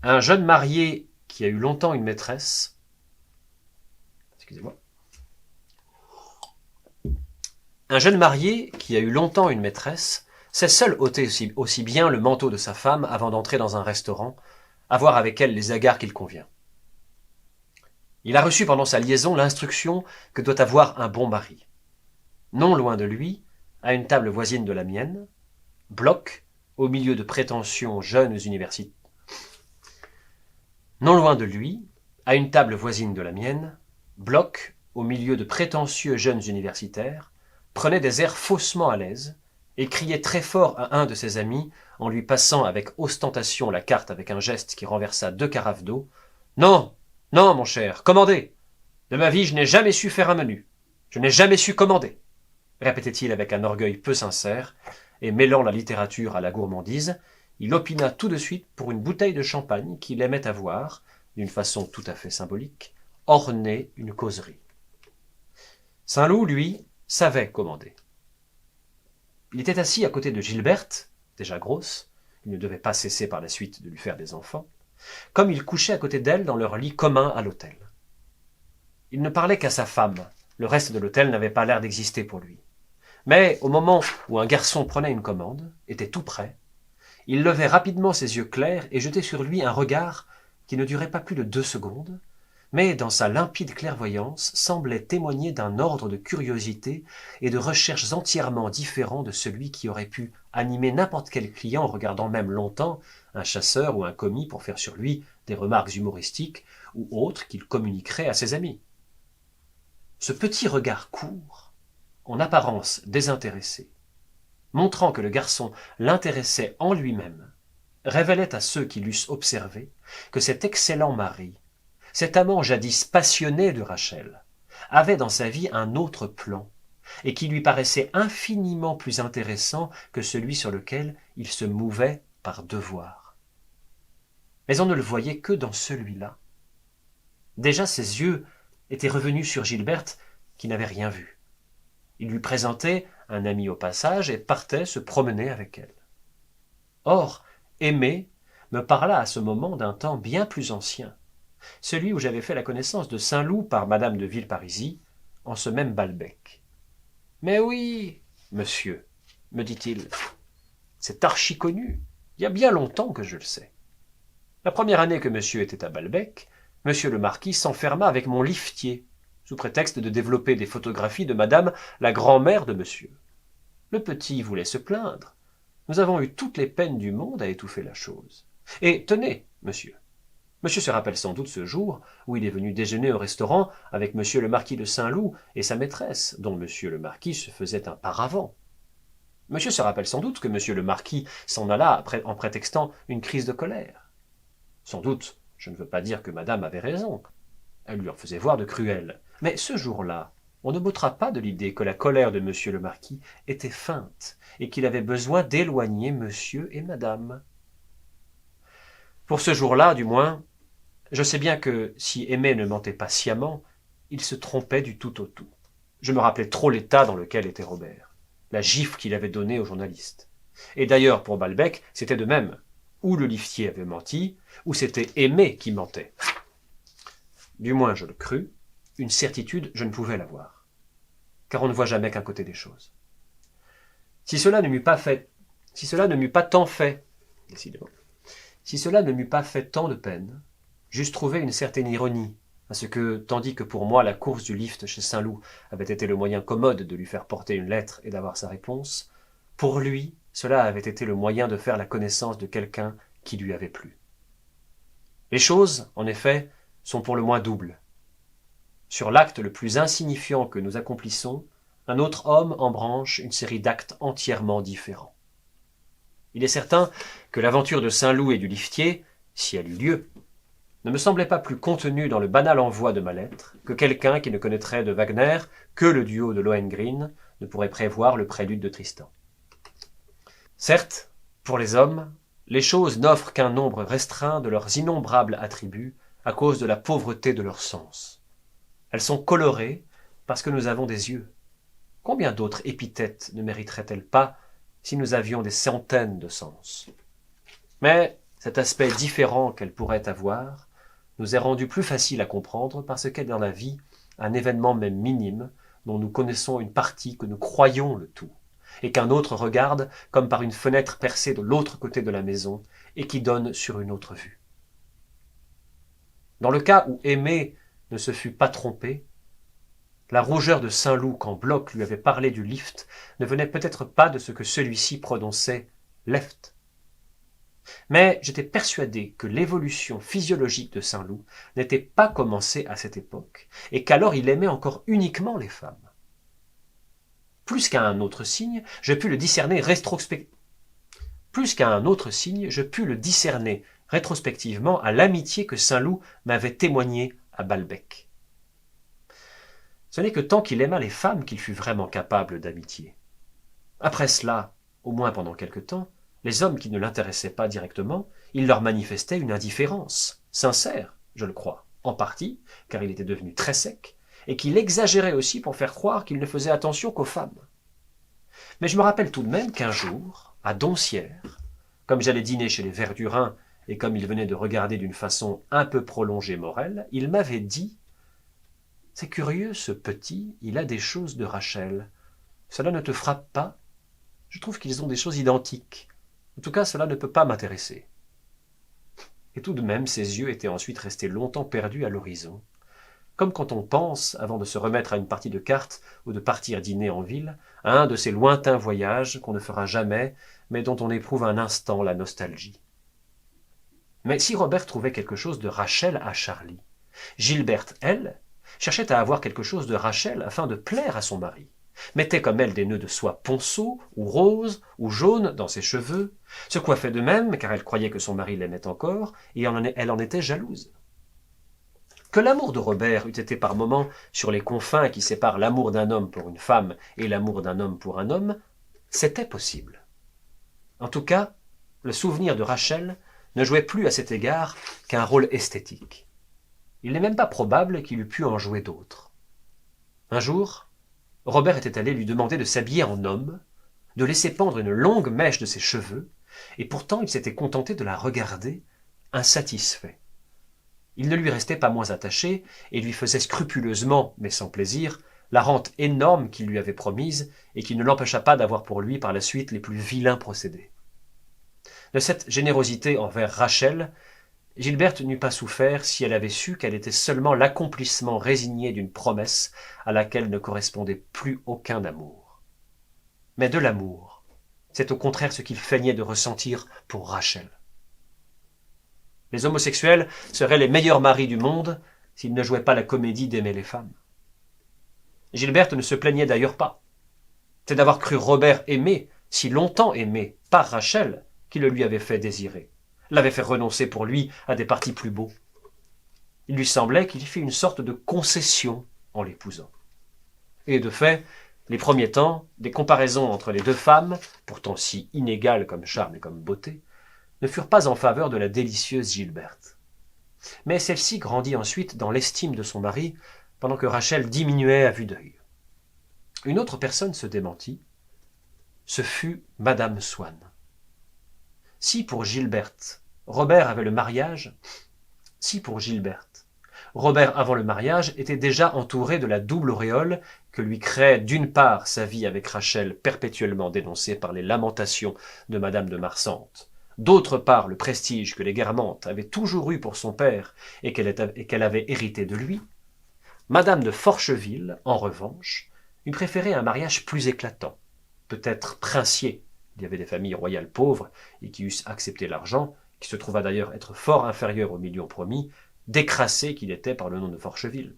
Un jeune marié qui a eu longtemps une maîtresse, un jeune marié qui a eu longtemps une maîtresse sait seul ôter aussi bien le manteau de sa femme avant d'entrer dans un restaurant, avoir avec elle les égards qu'il convient. Il a reçu pendant sa liaison l'instruction que doit avoir un bon mari. Non loin de lui, à une table voisine de la mienne, Bloch, au milieu de prétentions jeunes universitaires. Non loin de lui, à une table voisine de la mienne, Bloch, au milieu de prétentieux jeunes universitaires, prenait des airs faussement à l'aise et criait très fort à un de ses amis en lui passant avec ostentation la carte avec un geste qui renversa 2 carafes d'eau. « Non, non, mon cher, commandez. De ma vie, je n'ai jamais su faire un menu. Je n'ai jamais su commander. » répétait-il avec un orgueil peu sincère, et mêlant la littérature à la gourmandise, il opina tout de suite pour une bouteille de champagne qu'il aimait avoir, d'une façon tout à fait symbolique, orner une causerie. Saint-Loup, lui, savait commander. Il était assis à côté de Gilberte, déjà grosse, il ne devait pas cesser par la suite de lui faire des enfants, comme il couchait à côté d'elle dans leur lit commun à l'hôtel. Il ne parlait qu'à sa femme, le reste de l'hôtel n'avait pas l'air d'exister pour lui. Mais au moment où un garçon prenait une commande, était tout prêt, il levait rapidement ses yeux clairs et jetait sur lui un regard qui ne durait pas plus de 2 secondes, mais dans sa limpide clairvoyance semblait témoigner d'un ordre de curiosité et de recherches entièrement différents de celui qui aurait pu animer n'importe quel client en regardant même longtemps un chasseur ou un commis pour faire sur lui des remarques humoristiques ou autres qu'il communiquerait à ses amis. Ce petit regard court, en apparence désintéressé, montrant que le garçon l'intéressait en lui-même, révélait à ceux qui l'eussent observé que cet excellent mari, cet amant jadis passionné de Rachel, avait dans sa vie un autre plan, et qui lui paraissait infiniment plus intéressant que celui sur lequel il se mouvait par devoir. Mais on ne le voyait que dans celui-là. Déjà ses yeux étaient revenus sur Gilberte, qui n'avait rien vu. Il lui présentait un ami au passage et partait se promener avec elle. Or, Aimé me parla à ce moment d'un temps bien plus ancien, celui où j'avais fait la connaissance de Saint-Loup par madame de Villeparisis, en ce même Balbec. « Mais oui, monsieur, me dit-il, c'est archi connu, il y a bien longtemps que je le sais. La première année que monsieur était à Balbec, monsieur le marquis s'enferma avec mon liftier, sous prétexte de développer des photographies de madame la grand-mère de monsieur. Le petit voulait se plaindre. Nous avons eu toutes les peines du monde à étouffer la chose. Et tenez, monsieur. Monsieur se rappelle sans doute ce jour où il est venu déjeuner au restaurant avec monsieur le marquis de Saint-Loup et sa maîtresse, dont monsieur le marquis se faisait un paravent. Monsieur se rappelle sans doute que monsieur le marquis s'en alla en prétextant une crise de colère. Sans doute, je ne veux pas dire que madame avait raison. Elle lui en faisait voir de cruelles. Mais ce jour-là, on ne m'ôtera pas de l'idée que la colère de monsieur le marquis était feinte et qu'il avait besoin d'éloigner monsieur et madame. Pour ce jour-là, du moins, je sais bien que si Aimé ne mentait pas sciemment, il se trompait du tout au tout. Je me rappelais trop l'état dans lequel était Robert, la gifle qu'il avait donnée au journaliste. Et d'ailleurs, pour Balbec, c'était de même. Ou le liftier avait menti, ou c'était Aimé qui mentait. Du moins, je le crus. Une certitude, je ne pouvais l'avoir. Car on ne voit jamais qu'un côté des choses. Si cela ne m'eût pas tant fait, décidément, si cela ne m'eût pas fait tant de peine, j'eusse trouvé une certaine ironie à ce que, tandis que pour moi la course du lift chez Saint-Loup avait été le moyen commode de lui faire porter une lettre et d'avoir sa réponse, pour lui, cela avait été le moyen de faire la connaissance de quelqu'un qui lui avait plu. Les choses, en effet, sont pour le moins doubles. Sur l'acte le plus insignifiant que nous accomplissons, un autre homme embranche une série d'actes entièrement différents. Il est certain que l'aventure de Saint-Loup et du liftier, si elle eut lieu, ne me semblait pas plus contenue dans le banal envoi de ma lettre que quelqu'un qui ne connaîtrait de Wagner que le duo de Lohengrin ne pourrait prévoir le prélude de Tristan. Certes, pour les hommes, les choses n'offrent qu'un nombre restreint de leurs innombrables attributs à cause de la pauvreté de leurs sens. Elles sont colorées parce que nous avons des yeux. Combien d'autres épithètes ne mériteraient-elles pas si nous avions des centaines de sens? Mais cet aspect différent qu'elles pourraient avoir nous est rendu plus facile à comprendre parce qu'est dans la vie un événement même minime dont nous connaissons une partie que nous croyons le tout, et qu'un autre regarde comme par une fenêtre percée de l'autre côté de la maison et qui donne sur une autre vue. Dans le cas où Aimé ne se fût pas trompé, la rougeur de Saint-Loup quand Bloch lui avait parlé du lift ne venait peut-être pas de ce que celui-ci prononçait « left ». Mais j'étais persuadé que l'évolution physiologique de Saint-Loup n'était pas commencée à cette époque, et qu'alors il aimait encore uniquement les femmes. Plus qu'à un autre signe, je pus le discerner rétrospectivement à l'amitié que Saint-Loup m'avait témoignée à Balbec. Ce n'est que tant qu'il aima les femmes qu'il fut vraiment capable d'amitié. Après cela, au moins pendant quelque temps, les hommes qui ne l'intéressaient pas directement, il leur manifestait une indifférence, sincère, je le crois, en partie, car il était devenu très sec, et qu'il exagérait aussi pour faire croire qu'il ne faisait attention qu'aux femmes. Mais je me rappelle tout de même qu'un jour, à Doncières, comme j'allais dîner chez les Verdurins, et comme il venait de regarder d'une façon un peu prolongée Morel, il m'avait dit « C'est curieux, ce petit, il a des choses de Rachel. Cela ne te frappe pas? Je trouve qu'ils ont des choses identiques. En tout cas, cela ne peut pas m'intéresser. » Et tout de même, ses yeux étaient ensuite restés longtemps perdus à l'horizon, comme quand on pense, avant de se remettre à une partie de cartes ou de partir dîner en ville, à un de ces lointains voyages qu'on ne fera jamais, mais dont on éprouve un instant la nostalgie. Mais si Robert trouvait quelque chose de Rachel à Charlie, Gilberte, elle, cherchait à avoir quelque chose de Rachel afin de plaire à son mari, mettait comme elle des nœuds de soie ponceau, ou rose, ou jaune dans ses cheveux, se coiffait de même, car elle croyait que son mari l'aimait encore, et elle en était jalouse. Que l'amour de Robert eût été par moments sur les confins qui séparent l'amour d'un homme pour une femme et l'amour d'un homme pour un homme, c'était possible. En tout cas, le souvenir de Rachel ne jouait plus à cet égard qu'un rôle esthétique. Il n'est même pas probable qu'il eût pu en jouer d'autres. Un jour, Robert était allé lui demander de s'habiller en homme, de laisser pendre une longue mèche de ses cheveux, et pourtant il s'était contenté de la regarder, insatisfait. Il ne lui restait pas moins attaché, et lui faisait scrupuleusement, mais sans plaisir, la rente énorme qu'il lui avait promise, et qui ne l'empêcha pas d'avoir pour lui par la suite les plus vilains procédés. De cette générosité envers Rachel, Gilberte n'eût pas souffert si elle avait su qu'elle était seulement l'accomplissement résigné d'une promesse à laquelle ne correspondait plus aucun amour. Mais de l'amour, c'est au contraire ce qu'il feignait de ressentir pour Rachel. Les homosexuels seraient les meilleurs maris du monde s'ils ne jouaient pas la comédie d'aimer les femmes. Gilberte ne se plaignait d'ailleurs pas. C'est d'avoir cru Robert aimé, si longtemps aimé, par Rachel, qui le lui avait fait désirer, l'avait fait renoncer pour lui à des partis plus beaux. Il lui semblait qu'il fit une sorte de concession en l'épousant. Et de fait, les premiers temps, des comparaisons entre les deux femmes, pourtant si inégales comme charme et comme beauté, ne furent pas en faveur de la délicieuse Gilberte. Mais celle-ci grandit ensuite dans l'estime de son mari, pendant que Rachel diminuait à vue d'œil. Une autre personne se démentit, ce fut Madame Swann. Si pour Gilberte, Robert avant le mariage était déjà entouré de la double auréole que lui créait d'une part sa vie avec Rachel perpétuellement dénoncée par les lamentations de Madame de Marsante, d'autre part le prestige que les Guermantes avaient toujours eu pour son père et qu'elle avait hérité de lui, Madame de Forcheville, en revanche, eût préféré un mariage plus éclatant, peut-être princier. Il y avait des familles royales pauvres et qui eussent accepté l'argent, qui se trouva d'ailleurs être fort inférieur aux millions promis, décrassé qu'il était par le nom de Forcheville,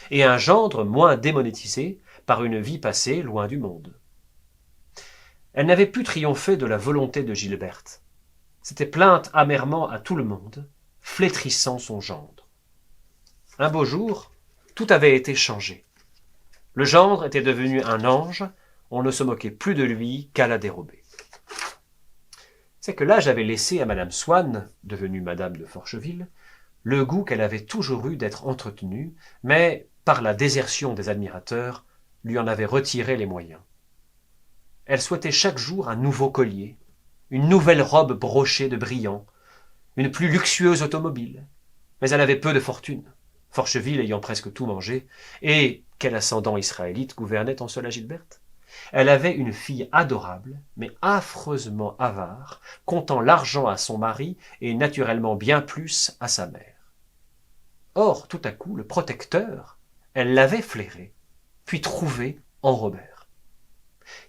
et un gendre moins démonétisé par une vie passée loin du monde. Elle n'avait pu triompher de la volonté de Gilberte. S'était plainte amèrement à tout le monde, flétrissant son gendre. Un beau jour, tout avait été changé. Le gendre était devenu un ange, on ne se moquait plus de lui qu'à la dérobée. C'est que l'âge avait laissé à Madame Swann, devenue Madame de Forcheville, le goût qu'elle avait toujours eu d'être entretenue, mais, par la désertion des admirateurs, lui en avait retiré les moyens. Elle souhaitait chaque jour un nouveau collier, une nouvelle robe brochée de brillants, une plus luxueuse automobile, mais elle avait peu de fortune, Forcheville ayant presque tout mangé, et quel ascendant israélite gouvernait en cela Gilberte? Elle avait une fille adorable, mais affreusement avare, comptant l'argent à son mari et naturellement bien plus à sa mère. Or, tout à coup, le protecteur, elle l'avait flairé, puis trouvé en Robert.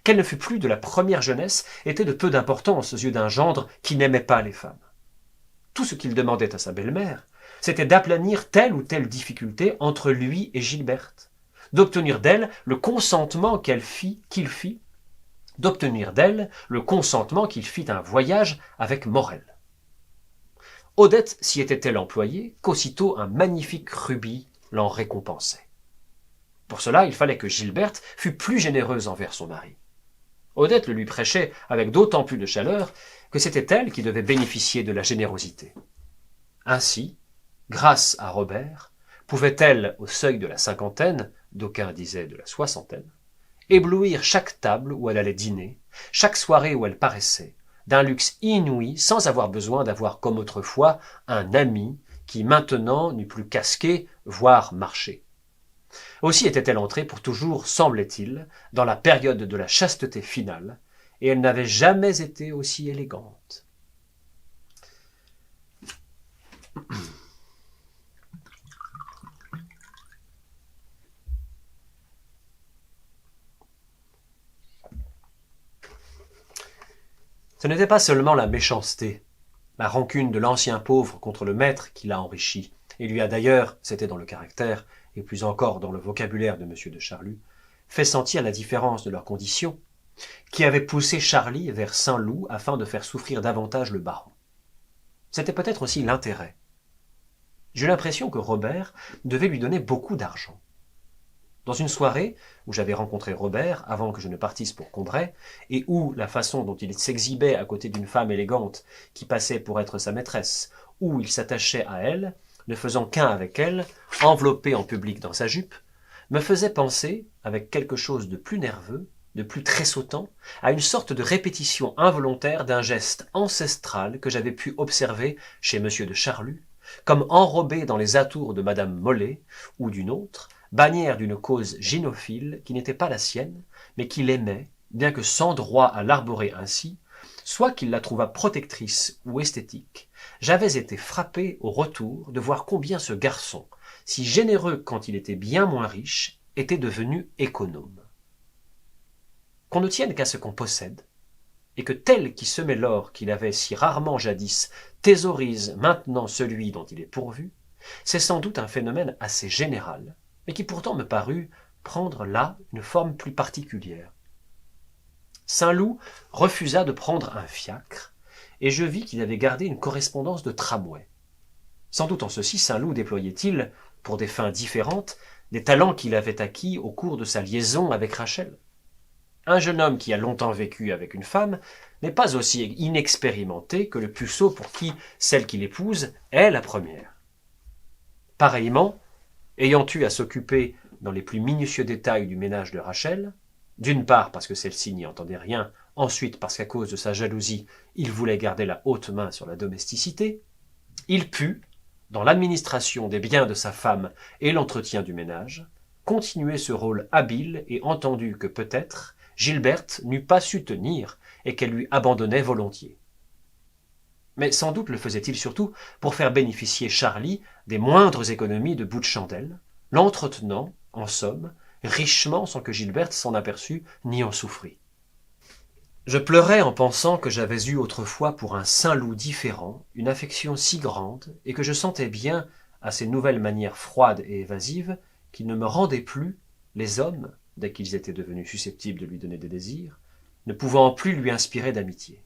Qu'elle ne fût plus de la première jeunesse était de peu d'importance aux yeux d'un gendre qui n'aimait pas les femmes. Tout ce qu'il demandait à sa belle-mère, c'était d'aplanir telle ou telle difficulté entre lui et Gilberte, d'obtenir d'elle le consentement qu'il fit un voyage avec Morel. Odette s'y était-elle employée qu'aussitôt un magnifique rubis l'en récompensait. Pour cela, il fallait que Gilberte fût plus généreuse envers son mari. Odette le lui prêchait avec d'autant plus de chaleur que c'était elle qui devait bénéficier de la générosité. Ainsi, grâce à Robert, pouvait-elle, au seuil de la cinquantaine, d'aucuns disaient de la soixantaine, éblouir chaque table où elle allait dîner, chaque soirée où elle paraissait, d'un luxe inouï sans avoir besoin d'avoir comme autrefois un ami qui maintenant n'eût plus casqué, voire marché. Aussi était-elle entrée pour toujours, semblait-il, dans la période de la chasteté finale, et elle n'avait jamais été aussi élégante. Ce n'était pas seulement la méchanceté, la rancune de l'ancien pauvre contre le maître qui l'a enrichi, et lui a d'ailleurs, c'était dans le caractère, et plus encore dans le vocabulaire de M. de Charlus, fait sentir la différence de leurs conditions, qui avait poussé Charlie vers Saint-Loup afin de faire souffrir davantage le baron. C'était peut-être aussi l'intérêt. J'ai l'impression que Robert devait lui donner beaucoup d'argent. Dans une soirée où j'avais rencontré Robert avant que je ne partisse pour Combray, et où la façon dont il s'exhibait à côté d'une femme élégante qui passait pour être sa maîtresse, où il s'attachait à elle, ne faisant qu'un avec elle, enveloppé en public dans sa jupe, me faisait penser, avec quelque chose de plus nerveux, de plus tressautant, à une sorte de répétition involontaire d'un geste ancestral que j'avais pu observer chez M. de Charlus, comme enrobé dans les atours de Madame Molé ou d'une autre, bannière d'une cause gynophile qui n'était pas la sienne, mais qu'il aimait, bien que sans droit à l'arborer ainsi, soit qu'il la trouvât protectrice ou esthétique. J'avais été frappé au retour de voir combien ce garçon, si généreux quand il était bien moins riche, était devenu économe. Qu'on ne tienne qu'à ce qu'on possède, et que tel qui semait l'or qu'il avait si rarement jadis thésaurise maintenant celui dont il est pourvu, c'est sans doute un phénomène assez général, mais qui pourtant me parut prendre là une forme plus particulière. Saint-Loup refusa de prendre un fiacre, et je vis qu'il avait gardé une correspondance de tramway. Sans doute en ceci Saint-Loup déployait-il, pour des fins différentes, des talents qu'il avait acquis au cours de sa liaison avec Rachel. Un jeune homme qui a longtemps vécu avec une femme n'est pas aussi inexpérimenté que le puceau pour qui celle qu'il épouse est la première. Pareillement, ayant eu à s'occuper dans les plus minutieux détails du ménage de Rachel, d'une part parce que celle-ci n'y entendait rien, ensuite parce qu'à cause de sa jalousie, il voulait garder la haute main sur la domesticité, il put, dans l'administration des biens de sa femme et l'entretien du ménage, continuer ce rôle habile et entendu que peut-être Gilberte n'eût pas su tenir et qu'elle lui abandonnait volontiers. Mais sans doute le faisait-il surtout pour faire bénéficier Charlie des moindres économies de bout de chandelle, l'entretenant, en somme, richement sans que Gilberte s'en aperçût ni en souffrît. Je pleurais en pensant que j'avais eu autrefois pour un Saint-Loup différent une affection si grande et que je sentais bien, à ses nouvelles manières froides et évasives, qu'il ne me rendait plus, les hommes, dès qu'ils étaient devenus susceptibles de lui donner des désirs, ne pouvant plus lui inspirer d'amitié.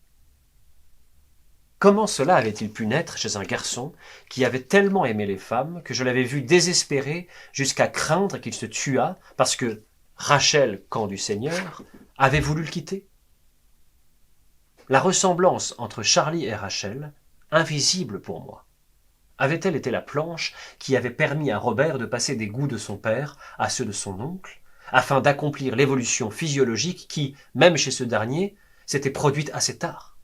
Comment cela avait-il pu naître chez un garçon qui avait tellement aimé les femmes que je l'avais vu désespéré jusqu'à craindre qu'il se tuât parce que Rachel, camp du Seigneur, avait voulu le quitter? La ressemblance entre Charlie et Rachel, invisible pour moi, avait-elle été la planche qui avait permis à Robert de passer des goûts de son père à ceux de son oncle, afin d'accomplir l'évolution physiologique qui, même chez ce dernier, s'était produite assez tard?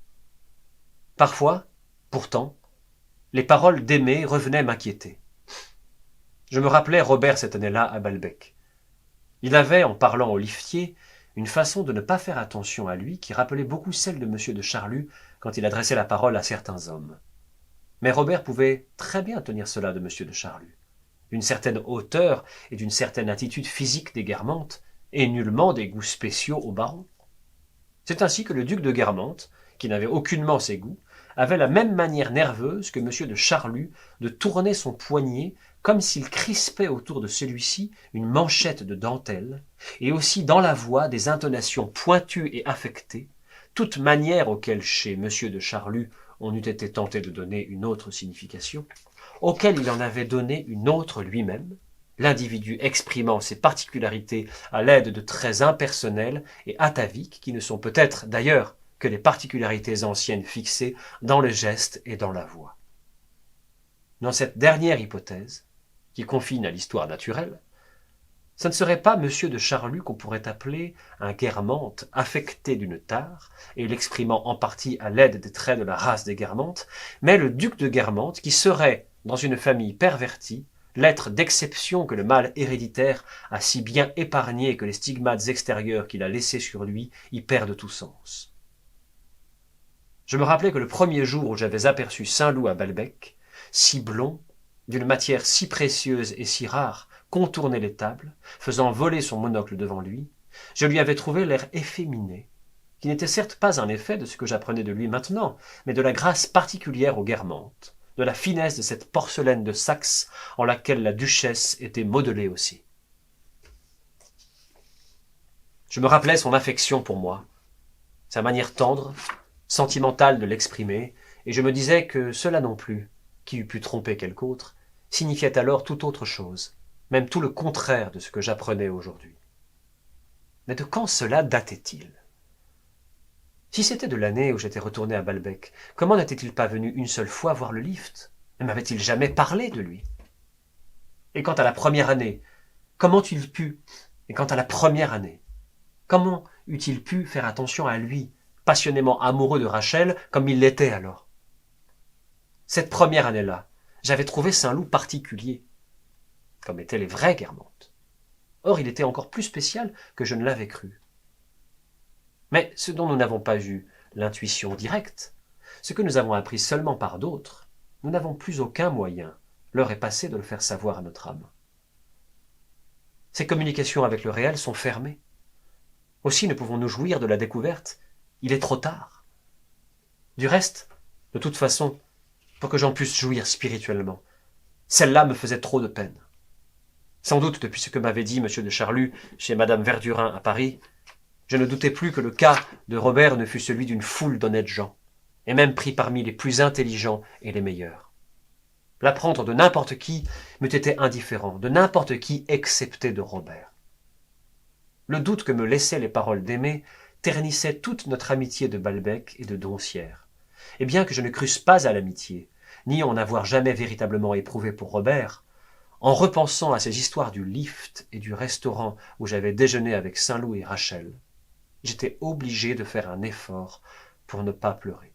Parfois, pourtant, les paroles d'Aimé revenaient m'inquiéter. Je me rappelais Robert cette année-là à Balbec. Il avait, en parlant au liftier, une façon de ne pas faire attention à lui qui rappelait beaucoup celle de M. de Charlus quand il adressait la parole à certains hommes. Mais Robert pouvait très bien tenir cela de M. de Charlus, d'une certaine hauteur et d'une certaine attitude physique des Guermantes, et nullement des goûts spéciaux au baron. C'est ainsi que le duc de Guermantes, qui n'avait aucunement ses goûts, avait la même manière nerveuse que M. de Charlus de tourner son poignet comme s'il crispait autour de celui-ci une manchette de dentelle, et aussi dans la voix des intonations pointues et affectées, toute manière auxquelles chez M. de Charlus on eût été tenté de donner une autre signification, auquel il en avait donné une autre lui-même, l'individu exprimant ses particularités à l'aide de traits impersonnels et ataviques qui ne sont peut-être d'ailleurs que les particularités anciennes fixées dans le geste et dans la voix. Dans cette dernière hypothèse, qui confine à l'histoire naturelle, ce ne serait pas M. de Charlus qu'on pourrait appeler un Guermantes affecté d'une tare, et l'exprimant en partie à l'aide des traits de la race des Guermantes, mais le duc de Guermantes qui serait, dans une famille pervertie, l'être d'exception que le mal héréditaire a si bien épargné que les stigmates extérieurs qu'il a laissés sur lui y perdent tout sens. Je me rappelais que le premier jour où j'avais aperçu Saint-Loup à Balbec, si blond, d'une matière si précieuse et si rare, contournait les tables, faisant voler son monocle devant lui, je lui avais trouvé l'air efféminé, qui n'était certes pas un effet de ce que j'apprenais de lui maintenant, mais de la grâce particulière aux Guermantes, de la finesse de cette porcelaine de Saxe en laquelle la duchesse était modelée aussi. Je me rappelais son affection pour moi, sa manière tendre, sentimentale de l'exprimer, et je me disais que cela non plus, qui eût pu tromper quelque autre, signifiait alors tout autre chose, même tout le contraire de ce que j'apprenais aujourd'hui. Mais de quand cela datait-il? Si c'était de l'année où j'étais retourné à Balbec, comment n'était-il pas venu une seule fois voir le lift? Ne m'avait-il jamais parlé de lui? Et quant à la première année, Comment eût-il pu, et quant à la première année, comment eût-il pu faire attention à lui, passionnément amoureux de Rachel, comme il l'était alors? Cette première année-là, j'avais trouvé Saint-Loup particulier, comme étaient les vrais Guermantes. Or, il était encore plus spécial que je ne l'avais cru. Mais ce dont nous n'avons pas eu l'intuition directe, ce que nous avons appris seulement par d'autres, nous n'avons plus aucun moyen, l'heure est passée de le faire savoir à notre âme. Ces communications avec le réel sont fermées. Aussi ne pouvons-nous jouir de la découverte, il est trop tard. Du reste, de toute façon, pour que j'en puisse jouir spirituellement, celle-là me faisait trop de peine. Sans doute, depuis ce que m'avait dit M. de Charlus chez Mme Verdurin à Paris, je ne doutais plus que le cas de Robert ne fût celui d'une foule d'honnêtes gens, et même pris parmi les plus intelligents et les meilleurs. L'apprendre de n'importe qui m'eût été indifférent, de n'importe qui excepté de Robert. Le doute que me laissaient les paroles d'Aimée ternissait toute notre amitié de Balbec et de Doncières. Et bien que je ne crusse pas à l'amitié, ni en avoir jamais véritablement éprouvé pour Robert, en repensant à ces histoires du lift et du restaurant où j'avais déjeuné avec Saint-Loup et Rachel, j'étais obligé de faire un effort pour ne pas pleurer.